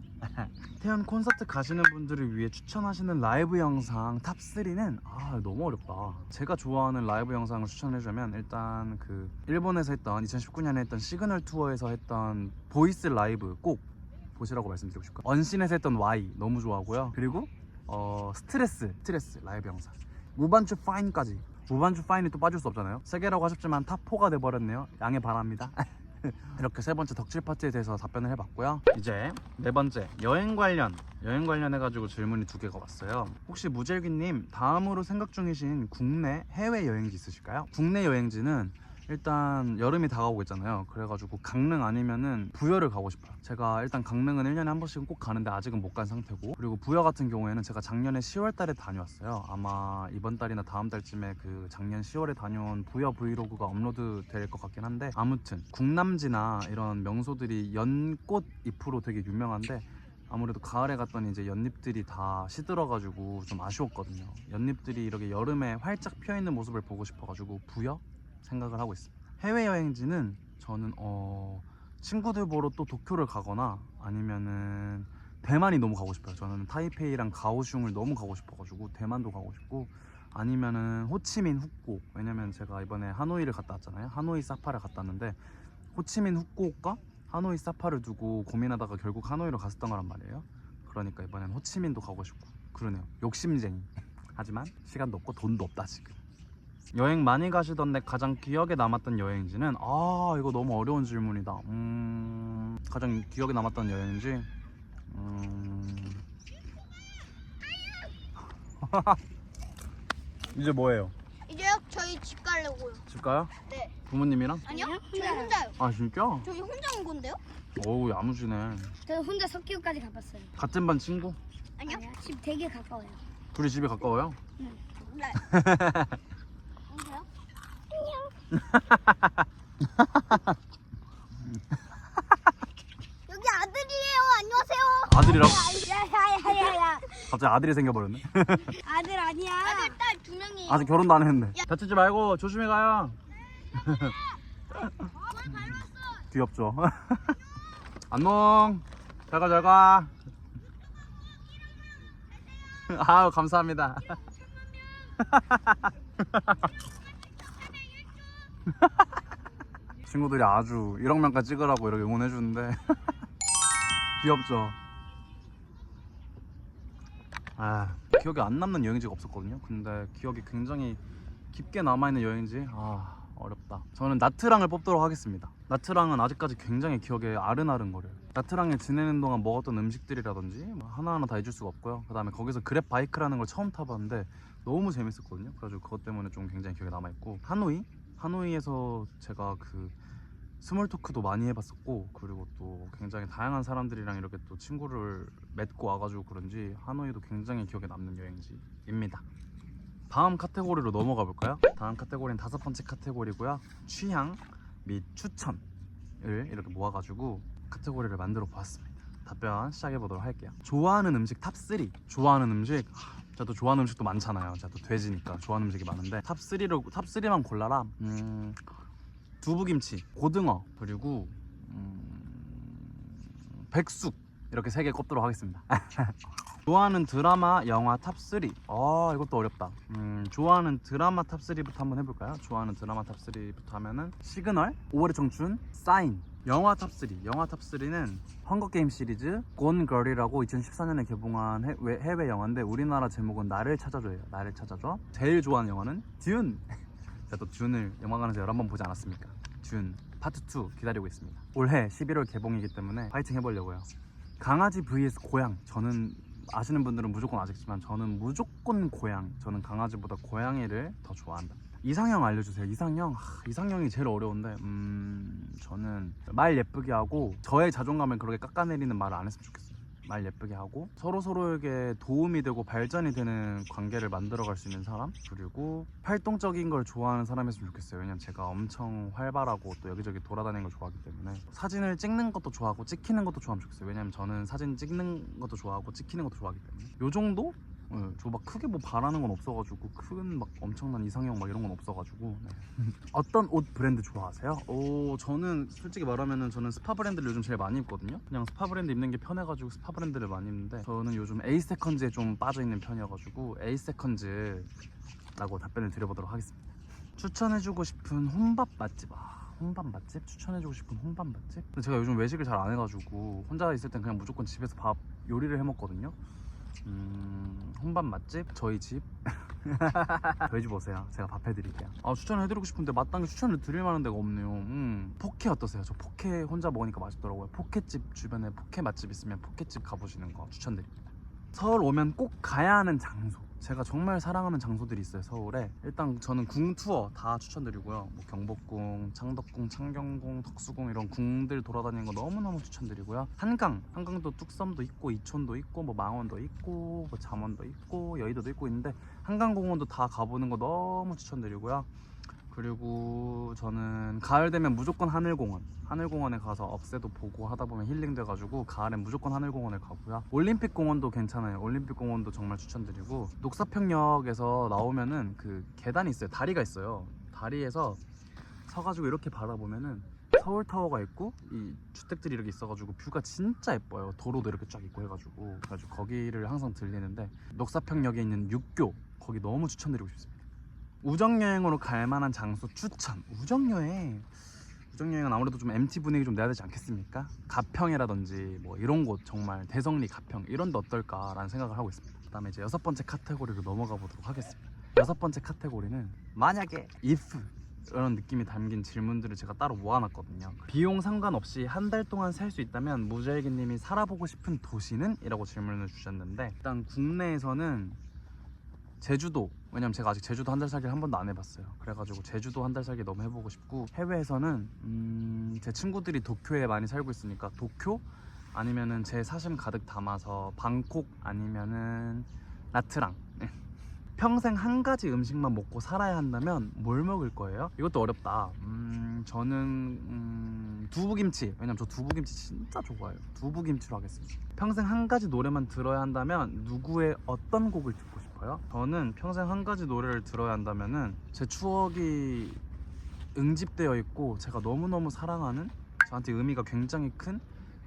태연 콘서트 가시는 분들을 위해 추천하시는 라이브 영상 탑3는 너무 어렵다. 제가 좋아하는 라이브 영상을 추천해주면 일단 그 일본에서 했던 2019년에 했던 시그널 투어에서 했던 보이스 라이브 꼭 보시라고 말씀드리고 싶고요. 언신에서 했던 Y 너무 좋아하고요. 그리고 스트레스 라이브 영상 무반주 파인까지. 무반주 파인이 또 빠질 수 없잖아요. 3개라고 하셨지만 탑4가 돼버렸네요. 양해 바랍니다. 이렇게 3번째 덕질 파티에 대해서 답변을 해봤고요. 이제 4번째 여행 관련해가지고 질문이 2개가 왔어요. 혹시 무젤기님 다음으로 생각 중이신 국내 해외 여행지 있으실까요? 국내 여행지는 일단 여름이 다가오고 있잖아요. 그래가지고 강릉 아니면은 부여를 가고 싶어요. 제가 일단 강릉은 1년에 한 번씩은 꼭 가는데 아직은 못 간 상태고, 그리고 부여 같은 경우에는 제가 작년에 10월 달에 다녀왔어요. 아마 이번 달이나 다음 달쯤에 그 작년 10월에 다녀온 부여 브이로그가 업로드 될 것 같긴 한데, 아무튼 국남지나 이런 명소들이 연꽃 잎으로 되게 유명한데 아무래도 가을에 갔더니 이제 연잎들이 다 시들어가지고 좀 아쉬웠거든요. 연잎들이 이렇게 여름에 활짝 피어있는 모습을 보고 싶어가지고 부여 생각을 하고 있습니다. 해외여행지는 저는 친구들 보러 또 도쿄를 가거나 아니면은 대만이 너무 가고 싶어요. 저는 타이페이랑 가오슝을 너무 가고 싶어가지고 대만도 가고 싶고, 아니면은 호치민 후쿠. 왜냐면 제가 이번에 하노이를 갔다 왔잖아요. 하노이 사파를 갔다 왔는데 호치민 후쿠오카 하노이 사파를 두고 고민하다가 결국 하노이로 갔었던 거란 말이에요. 그러니까 이번엔 호치민도 가고 싶고 그러네요. 욕심쟁이. 하지만 시간도 없고 돈도 없다 지금. 여행 많이 가시던데 가장 기억에 남았던 여행지는 이거 너무 어려운 질문이다. 가장 기억에 남았던 여행지 이제 뭐예요? 이제요? 저희 집 가려고요. 집 가요? 네. 부모님이랑? 아니요? 저희 혼자요. 아 진짜? 저희 혼자 온 건데요? 어우 야무지네. 저 혼자 석기호까지 가봤어요. 같은 반 친구? 아니요? 집 되게 가까워요. 둘이 집이 가까워요? 네. 혼자요? 여기 아들이에요. 안녕하세요. 아들이랑? 야야야야야. 갑자기 아들이 생겨버렸네. 아들 아니야. 아들, 딸 2명이에요. 아직 결혼도 안 했는데. 다치지 말고 조심히 가요. 귀엽죠? 안녕. 잘가 잘가. 아유 감사합니다. 친구들이 아주 1억 명까지 찍으라고 이렇게 응원해주는데 귀엽죠? 기억에 안 남는 여행지가 없었거든요. 근데 기억이 굉장히 깊게 남아있는 여행지 어렵다. 저는 나트랑을 뽑도록 하겠습니다. 나트랑은 아직까지 굉장히 기억에 아른아른거려요. 나트랑에 지내는 동안 먹었던 음식들이라든지 하나하나 다 잊을 수가 없고요. 그 다음에 거기서 그랩 바이크라는 걸 처음 타봤는데 너무 재밌었거든요. 그래가지고 그것 때문에 좀 굉장히 기억에 남아있고, 하노이 하노이에서 제가 그 스몰 토크도 많이 해봤었고, 그리고 또 굉장히 다양한 사람들이랑 이렇게 또 친구를 맺고 와가지고 그런지 하노이도 굉장히 기억에 남는 여행지입니다. 다음 카테고리로 넘어가 볼까요? 다음 카테고리는 5번째 카테고리고요. 취향 및 추천을 이렇게 모아가지고 카테고리를 만들어 보았습니다. 답변 시작해 보도록 할게요. 좋아하는 음식 탑3. 좋아하는 음식, 저도 좋아하는 음식도 많잖아요. 제가 또 돼지니까 좋아하는 음식이 많은데 탑3만 골라라. 두부김치, 고등어, 그리고 백숙, 이렇게 3개 꼽도록 하겠습니다. 좋아하는 드라마, 영화 탑3. 이것도 어렵다. 좋아하는 드라마 탑3부터 한번 해볼까요? 좋아하는 드라마 탑3부터 하면은 시그널, 5월의 청춘, 사인. 영화 탑3. 영화 탑3는 헝거게임 시리즈 곤걸이라고 2014년에 개봉한 해외 영화인데 우리나라 제목은 나를 찾아줘예요. 나를 찾아줘. 제일 좋아하는 영화는 듄. 제가 또 듄을 영화관에서 11번 보지 않았습니까? 듄 파트 2 기다리고 있습니다. 올해 11월 개봉이기 때문에 파이팅 해보려고요. 강아지 vs 고양. 저는 아시는 분들은 무조건 아시겠지만 저는 무조건 고양. 저는 강아지보다 고양이를 더 좋아한다. 이상형 알려주세요. 이상형이 제일 어려운데 저는 말 예쁘게 하고, 저의 자존감을 그렇게 깎아내리는 말을 안 했으면 좋겠어요. 말 예쁘게 하고 서로에게 도움이 되고 발전이 되는 관계를 만들어갈 수 있는 사람, 그리고 활동적인 걸 좋아하는 사람이었으면 좋겠어요. 왜냐면 제가 엄청 활발하고 또 여기저기 돌아다니는 걸 좋아하기 때문에 사진을 찍는 것도 좋아하고 찍히는 것도 좋아하면 좋겠어요. 왜냐면 저는 사진 찍는 것도 좋아하고 찍히는 것도 좋아하기 때문에 요 정도? 저 막 크게 뭐 바라는 건 없어가지고, 큰 막 엄청난 이상형 막 이런 건 없어가지고. 네. 어떤 옷 브랜드 좋아하세요? 저는 솔직히 말하면은 저는 스파 브랜드를 요즘 제일 많이 입거든요. 그냥 스파 브랜드 입는 게 편해가지고 스파 브랜드를 많이 입는데, 저는 요즘 에이세컨즈에 좀 빠져있는 편이어가지고 에이세컨즈라고 답변을 드려보도록 하겠습니다. 추천해주고 싶은 혼밥 맛집. 혼밥 맛집? 추천해주고 싶은 혼밥 맛집? 근데 제가 요즘 외식을 잘 안 해가지고 혼자 있을 땐 그냥 무조건 집에서 밥 요리를 해먹거든요. 혼밥 맛집? 저희 집? 저희 집 오세요. 제가 밥 해드릴게요. 추천을 해드리고 싶은데 마땅히 추천을 드릴 만한 데가 없네요. 포케 어떠세요? 저 포케 혼자 먹으니까 맛있더라고요. 포케집 주변에 포케 맛집 있으면 포케집 가보시는 거 추천드립니다. 서울 오면 꼭 가야 하는 장소. 제가 정말 사랑하는 장소들이 있어요. 서울에 일단 저는 궁 투어 다 추천드리고요. 뭐 경복궁, 창덕궁, 창경궁, 덕수궁 이런 궁들 돌아다니는 거 너무너무 추천드리고요. 한강도 뚝섬도 있고 이촌도 있고 뭐 망원도 있고 뭐 잠원도 있고 여의도도 있고 있는데 한강공원도 다 가보는 거 너무 추천드리고요. 그리고 저는 가을 되면 무조건 하늘공원에 가서 억새도 보고 하다 보면 힐링 돼가지고 가을엔 무조건 하늘공원을 가고요. 올림픽공원도 괜찮아요. 올림픽공원도 정말 추천드리고, 녹사평역에서 나오면은 그 계단이 있어요. 다리가 있어요. 다리에서 서가지고 이렇게 바라보면은 서울타워가 있고 이 주택들이 이렇게 있어가지고 뷰가 진짜 예뻐요. 도로도 이렇게 쫙 있고 해가지고 거기를 항상 들리는데, 녹사평역에 있는 육교 거기 너무 추천드리고 싶습니다. 우정여행으로 갈만한 장소 추천. 우정여행은 아무래도 좀 MT 분위기 좀 내야 되지 않겠습니까? 가평이라든지 뭐 이런 곳, 정말 대성리, 가평 이런 데 어떨까라는 생각을 하고 있습니다. 그 다음에 이제 6번째 카테고리로 넘어가 보도록 하겠습니다. 6번째 카테고리는 만약에, if 이런 느낌이 담긴 질문들을 제가 따로 모아놨거든요. 비용 상관없이 한 달 동안 살 수 있다면 무자일기님이 살아보고 싶은 도시는? 이라고 질문을 주셨는데, 일단 국내에서는 제주도, 왜냐면 제가 아직 제주도 한 달 살기를 한 번도 안 해봤어요. 그래가지고 제주도 한 달 살기 너무 해보고 싶고, 해외에서는 제 친구들이 도쿄에 많이 살고 있으니까 도쿄? 아니면은 제 사심 가득 담아서 방콕, 아니면은 나트랑. 평생 한 가지 음식만 먹고 살아야 한다면 뭘 먹을 거예요? 이것도 어렵다. 저는 두부김치. 왜냐면 저 두부김치 진짜 좋아해요. 두부김치로 하겠습니다. 평생 한 가지 노래만 들어야 한다면 누구의 어떤 곡을 듣고 싶어요? 저는 평생 한 가지 노래를 들어야 한다면은 제 추억이 응집되어 있고 제가 너무너무 사랑하는, 저한테 의미가 굉장히 큰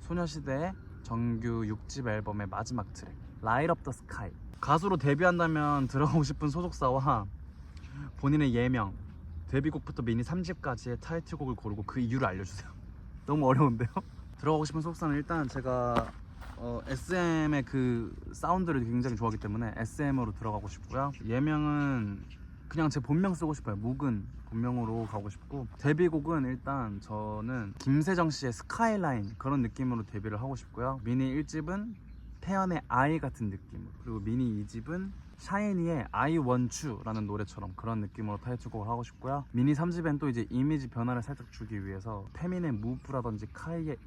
소녀시대의 정규 6집 앨범의 마지막 트랙 Light Up The Sky. 가수로 데뷔한다면 들어가고 싶은 소속사와 본인의 예명, 데뷔곡부터 미니 3집까지의 타이틀곡을 고르고 그 이유를 알려주세요. 너무 어려운데요? 들어가고 싶은 소속사는 일단 제가 SM의 그 사운드를 굉장히 좋아하기 때문에 SM으로 들어가고 싶고요. 예명은 그냥 제 본명 쓰고 싶어요. 묵은 본명으로 가고 싶고, 데뷔곡은 일단 저는 김세정 씨의 스카이라인 그런 느낌으로 데뷔를 하고 싶고요. 미니 1집은 태연의 아이 같은 느낌. 그리고 미니 2집은 샤이니의 I Want You라는 노래처럼 그런 느낌으로 타이틀곡을 하고 싶고요. 미니 3집엔 또 이제 이미지 변화를 살짝 주기 위해서 태민의 무브라든지 카이의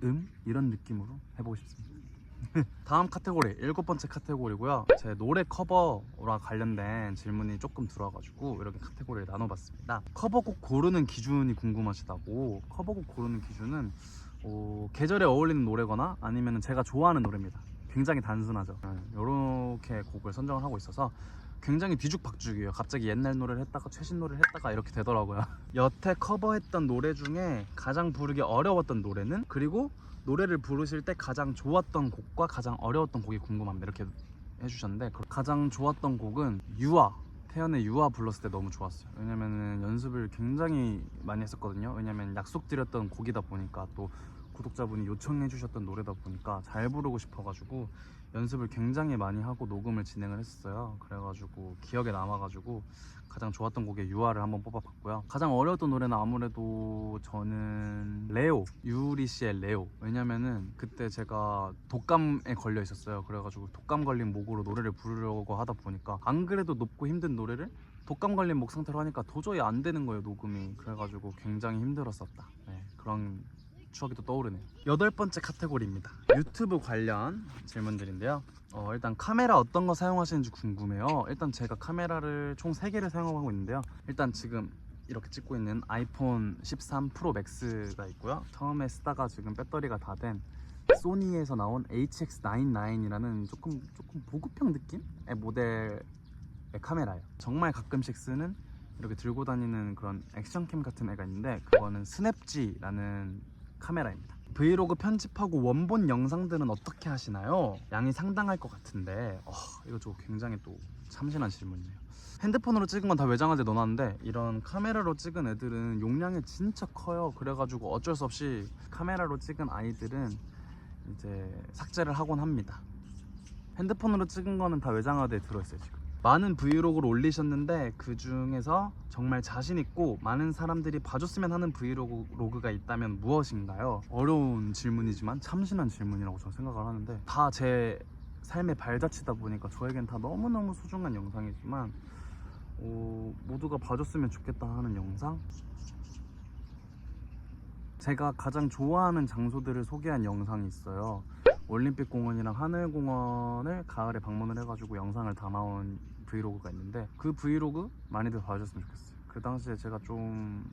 이런 느낌으로 해보고 싶습니다. 다음 카테고리 7번째 카테고리고요. 제 노래 커버와 관련된 질문이 조금 들어와가지고 이렇게 카테고리를 나눠봤습니다. 커버곡 고르는 기준이 궁금하시다고. 커버곡 고르는 기준은 계절에 어울리는 노래거나 아니면 제가 좋아하는 노래입니다. 굉장히 단순하죠. 이렇게 곡을 선정을 하고 있어서 굉장히 뒤죽박죽이에요. 갑자기 옛날 노래를 했다가 최신 노래를 했다가 이렇게 되더라고요. 여태 커버했던 노래 중에 가장 부르기 어려웠던 노래는, 그리고 노래를 부르실 때 가장 좋았던 곡과 가장 어려웠던 곡이 궁금합니다. 이렇게 해주셨는데, 가장 좋았던 곡은 유아, 태연의 유아 불렀을 때 너무 좋았어요. 왜냐면은 연습을 굉장히 많이 했었거든요. 왜냐면 약속드렸던 곡이다 보니까, 또 구독자분이 요청해 주셨던 노래다 보니까 잘 부르고 싶어가지고 연습을 굉장히 많이 하고 녹음을 진행을 했었어요. 그래가지고 기억에 남아가지고 가장 좋았던 곡의 유아를 한번 뽑아봤고요. 가장 어려웠던 노래는 아무래도 저는 레오, 유리 씨의 레오. 왜냐면은 그때 제가 독감에 걸려 있었어요. 그래가지고 독감 걸린 목으로 노래를 부르려고 하다 보니까 안 그래도 높고 힘든 노래를 독감 걸린 목 상태로 하니까 도저히 안 되는 거예요, 녹음이. 그래가지고 굉장히 힘들었었다. 네, 그런 추억이 또 떠오르네요. 8번째 카테고리입니다. 유튜브 관련 질문들인데요. 일단 카메라 어떤 거 사용하시는지 궁금해요. 일단 제가 카메라를 총 3개를 사용하고 있는데요. 일단 지금 이렇게 찍고 있는 아이폰 13 프로 맥스가 있고요. 처음에 쓰다가 지금 배터리가 다 된 소니에서 나온 HX99이라는 조금 보급형 느낌의 모델의 카메라예요. 정말 가끔씩 쓰는 이렇게 들고 다니는 그런 액션캠 같은 애가 있는데, 그거는 스냅지라는 카메라입니다. 브이로그 편집하고 원본 영상들은 어떻게 하시나요? 양이 상당할 것 같은데 이거 저 굉장히 또 참신한 질문이네요. 핸드폰으로 찍은 건 다 외장하드에 넣어놨는데, 이런 카메라로 찍은 애들은 용량이 진짜 커요. 그래가지고 어쩔 수 없이 카메라로 찍은 아이들은 이제 삭제를 하곤 합니다. 핸드폰으로 찍은 거는 다 외장하드에 들어있어요. 지금 많은 브이로그를 올리셨는데 그 중에서 정말 자신 있고 많은 사람들이 봐줬으면 하는 브이로그가 있다면 무엇인가요? 어려운 질문이지만 참신한 질문이라고 저는 생각을 하는데, 다 제 삶의 발자취다 보니까 저에겐 다 너무너무 소중한 영상이지만 모두가 봐줬으면 좋겠다 하는 영상? 제가 가장 좋아하는 장소들을 소개한 영상이 있어요. 올림픽공원이랑 하늘공원을 가을에 방문을 해가지고 영상을 담아온 브이로그가 있는데, 그 브이로그 많이들 봐주셨으면 좋겠어요. 그 당시에 제가 좀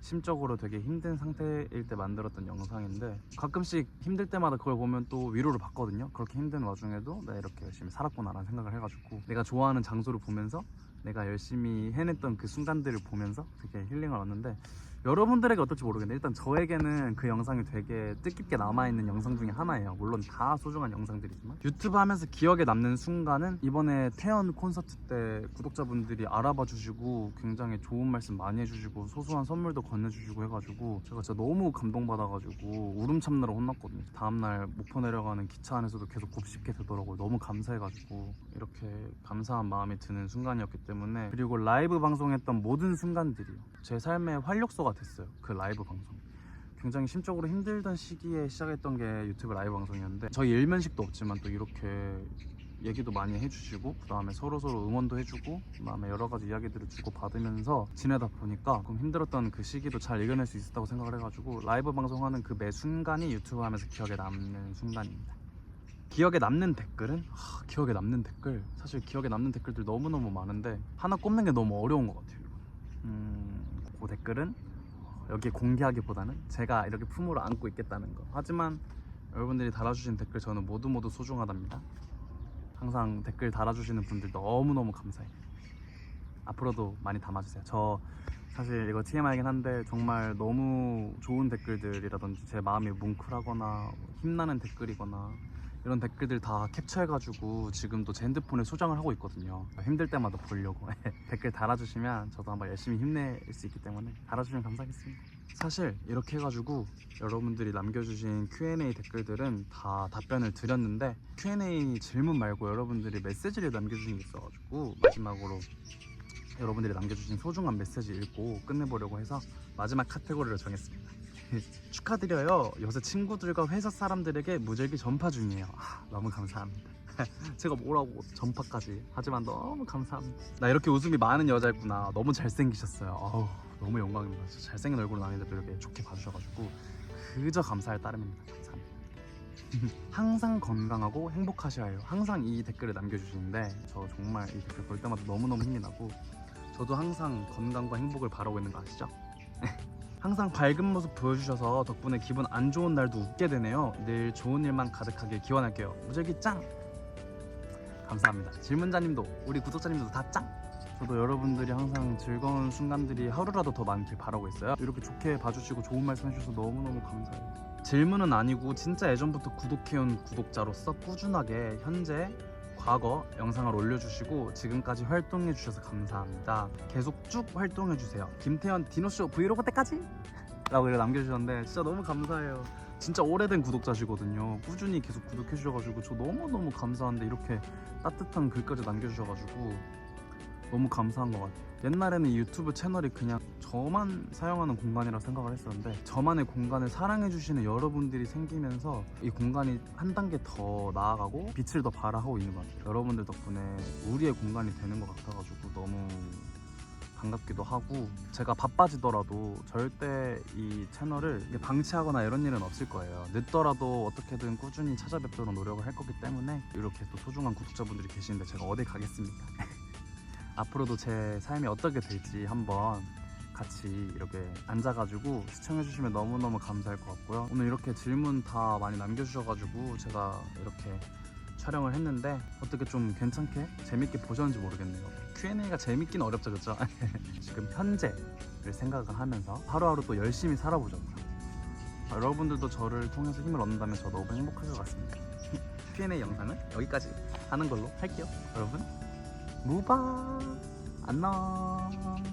심적으로 되게 힘든 상태일 때 만들었던 영상인데, 가끔씩 힘들 때마다 그걸 보면 또 위로를 받거든요. 그렇게 힘든 와중에도 내가 이렇게 열심히 살았구나 라는 생각을 해가지고, 내가 좋아하는 장소를 보면서 내가 열심히 해냈던 그 순간들을 보면서 되게 힐링을 얻는데, 여러분들에게 어떨지 모르겠는데 일단 저에게는 그 영상이 되게 뜻깊게 남아있는 영상 중에 하나예요. 물론 다 소중한 영상들이지만 유튜브 하면서 기억에 남는 순간은 이번에 태연 콘서트 때 구독자분들이 알아봐 주시고 굉장히 좋은 말씀 많이 해주시고 소소한 선물도 건네주시고 해가지고 제가 진짜 너무 감동받아가지고 울음 참느라 혼났거든요. 다음날 목포 내려가는 기차 안에서도 계속 곱씹게 되더라고요. 너무 감사해가지고 이렇게 감사한 마음이 드는 순간이었기 때문에, 그리고 라이브 방송했던 모든 순간들이요, 제 삶의 활력소가 됐어요. 그 라이브 방송 굉장히 심적으로 힘들던 시기에 시작했던 게 유튜브 라이브 방송이었는데, 저희 일면식도 없지만 또 이렇게 얘기도 많이 해주시고 그 다음에 서로서로 응원도 해주고 그 다음에 여러 가지 이야기들을 주고받으면서 지내다 보니까 조금 힘들었던 그 시기도 잘 이겨낼 수 있었다고 생각을 해가지고 라이브 방송하는 그 매 순간이 유튜브 하면서 기억에 남는 순간입니다. 기억에 남는 댓글은? 기억에 남는 댓글, 사실 기억에 남는 댓글들 너무너무 많은데 하나 꼽는 게 너무 어려운 것 같아요. 그 댓글은 여기에 공개하기보다는 제가 이렇게 품으로 안고 있겠다는 거. 하지만 여러분들이 달아주신 댓글 저는 모두 소중하답니다. 항상 댓글 달아주시는 분들 너무너무 감사해요. 앞으로도 많이 담아주세요. 저 사실 이거 TMI이긴 한데 정말 너무 좋은 댓글들이라든지 제 마음이 뭉클하거나 힘나는 댓글이거나 이런 댓글들 다 캡처해가지고 지금도 제 핸드폰에 소장을 하고 있거든요. 힘들 때마다 보려고. 댓글 달아주시면 저도 한번 열심히 힘낼 수 있기 때문에 달아주시면 감사하겠습니다. 사실 이렇게 해가지고 여러분들이 남겨주신 Q&A 댓글들은 다 답변을 드렸는데, Q&A 질문 말고 여러분들이 메시지를 남겨주신 게 있어가지고 마지막으로 여러분들이 남겨주신 소중한 메시지 읽고 끝내보려고 해서 마지막 카테고리를 정했습니다. 축하드려요. 요새 친구들과 회사 사람들에게 무절기 전파 중이에요. 너무 감사합니다. 제가 뭐라고 전파까지. 하지만 너무 감사합니다. 나 이렇게 웃음이 많은 여자였구나. 너무 잘생기셨어요. 어우, 너무 영광입니다. 진짜 잘생긴 얼굴은 아닌데도 이렇게 좋게 봐주셔가지고 그저 감사할 따름입니다. 감사합니다. 항상 건강하고 행복하셔야 해요. 항상 이 댓글을 남겨주시는데 저 정말 이 댓글 볼 때마다 너무너무 힘이 나고 저도 항상 건강과 행복을 바라고 있는 거 아시죠? 항상 밝은 모습 보여주셔서 덕분에 기분 안 좋은 날도 웃게 되네요. 늘 좋은 일만 가득하길 기원할게요. 무적이 짱! 감사합니다. 질문자님도 우리 구독자님도 다 짱! 저도 여러분들이 항상 즐거운 순간들이 하루라도 더 많길 바라고 있어요. 이렇게 좋게 봐주시고 좋은 말씀 해주셔서 너무너무 감사해요. 질문은 아니고 진짜 예전부터 구독해온 구독자로서 꾸준하게 현재 과거 영상을 올려주시고 지금까지 활동해주셔서 감사합니다. 계속 쭉 활동해주세요. 김태현 디노쇼 브이로그 때까지! 라고 이렇게 남겨주셨는데 진짜 너무 감사해요. 진짜 오래된 구독자시거든요. 꾸준히 계속 구독해주셔가지고 저 너무너무 감사한데 이렇게 따뜻한 글까지 남겨주셔가지고 너무 감사한 것 같아요. 옛날에는 이 유튜브 채널이 그냥 저만 사용하는 공간이라 생각을 했었는데 저만의 공간을 사랑해주시는 여러분들이 생기면서 이 공간이 한 단계 더 나아가고 빛을 더 발하고 있는 것 같아요. 여러분들 덕분에 우리의 공간이 되는 것 같아가지고 너무 반갑기도 하고 제가 바빠지더라도 절대 이 채널을 방치하거나 이런 일은 없을 거예요. 늦더라도 어떻게든 꾸준히 찾아뵙도록 노력을 할 거기 때문에 이렇게 또 소중한 구독자분들이 계시는데 제가 어디 가겠습니까? 앞으로도 제 삶이 어떻게 될지 한번 같이 이렇게 앉아가지고 시청해주시면 너무너무 감사할 것 같고요. 오늘 이렇게 질문 다 많이 남겨주셔가지고 제가 이렇게 촬영을 했는데 어떻게 좀 괜찮게 재밌게 보셨는지 모르겠네요. Q&A가 재밌긴 어렵죠, 그쵸? 지금 현재를 생각을 하면서 하루하루 또 열심히 살아보자고요. 여러분들도 저를 통해서 힘을 얻는다면 저 너무 행복할 것 같습니다. Q&A 영상은 여기까지 하는 걸로 할게요. 여러분 무바 안녕.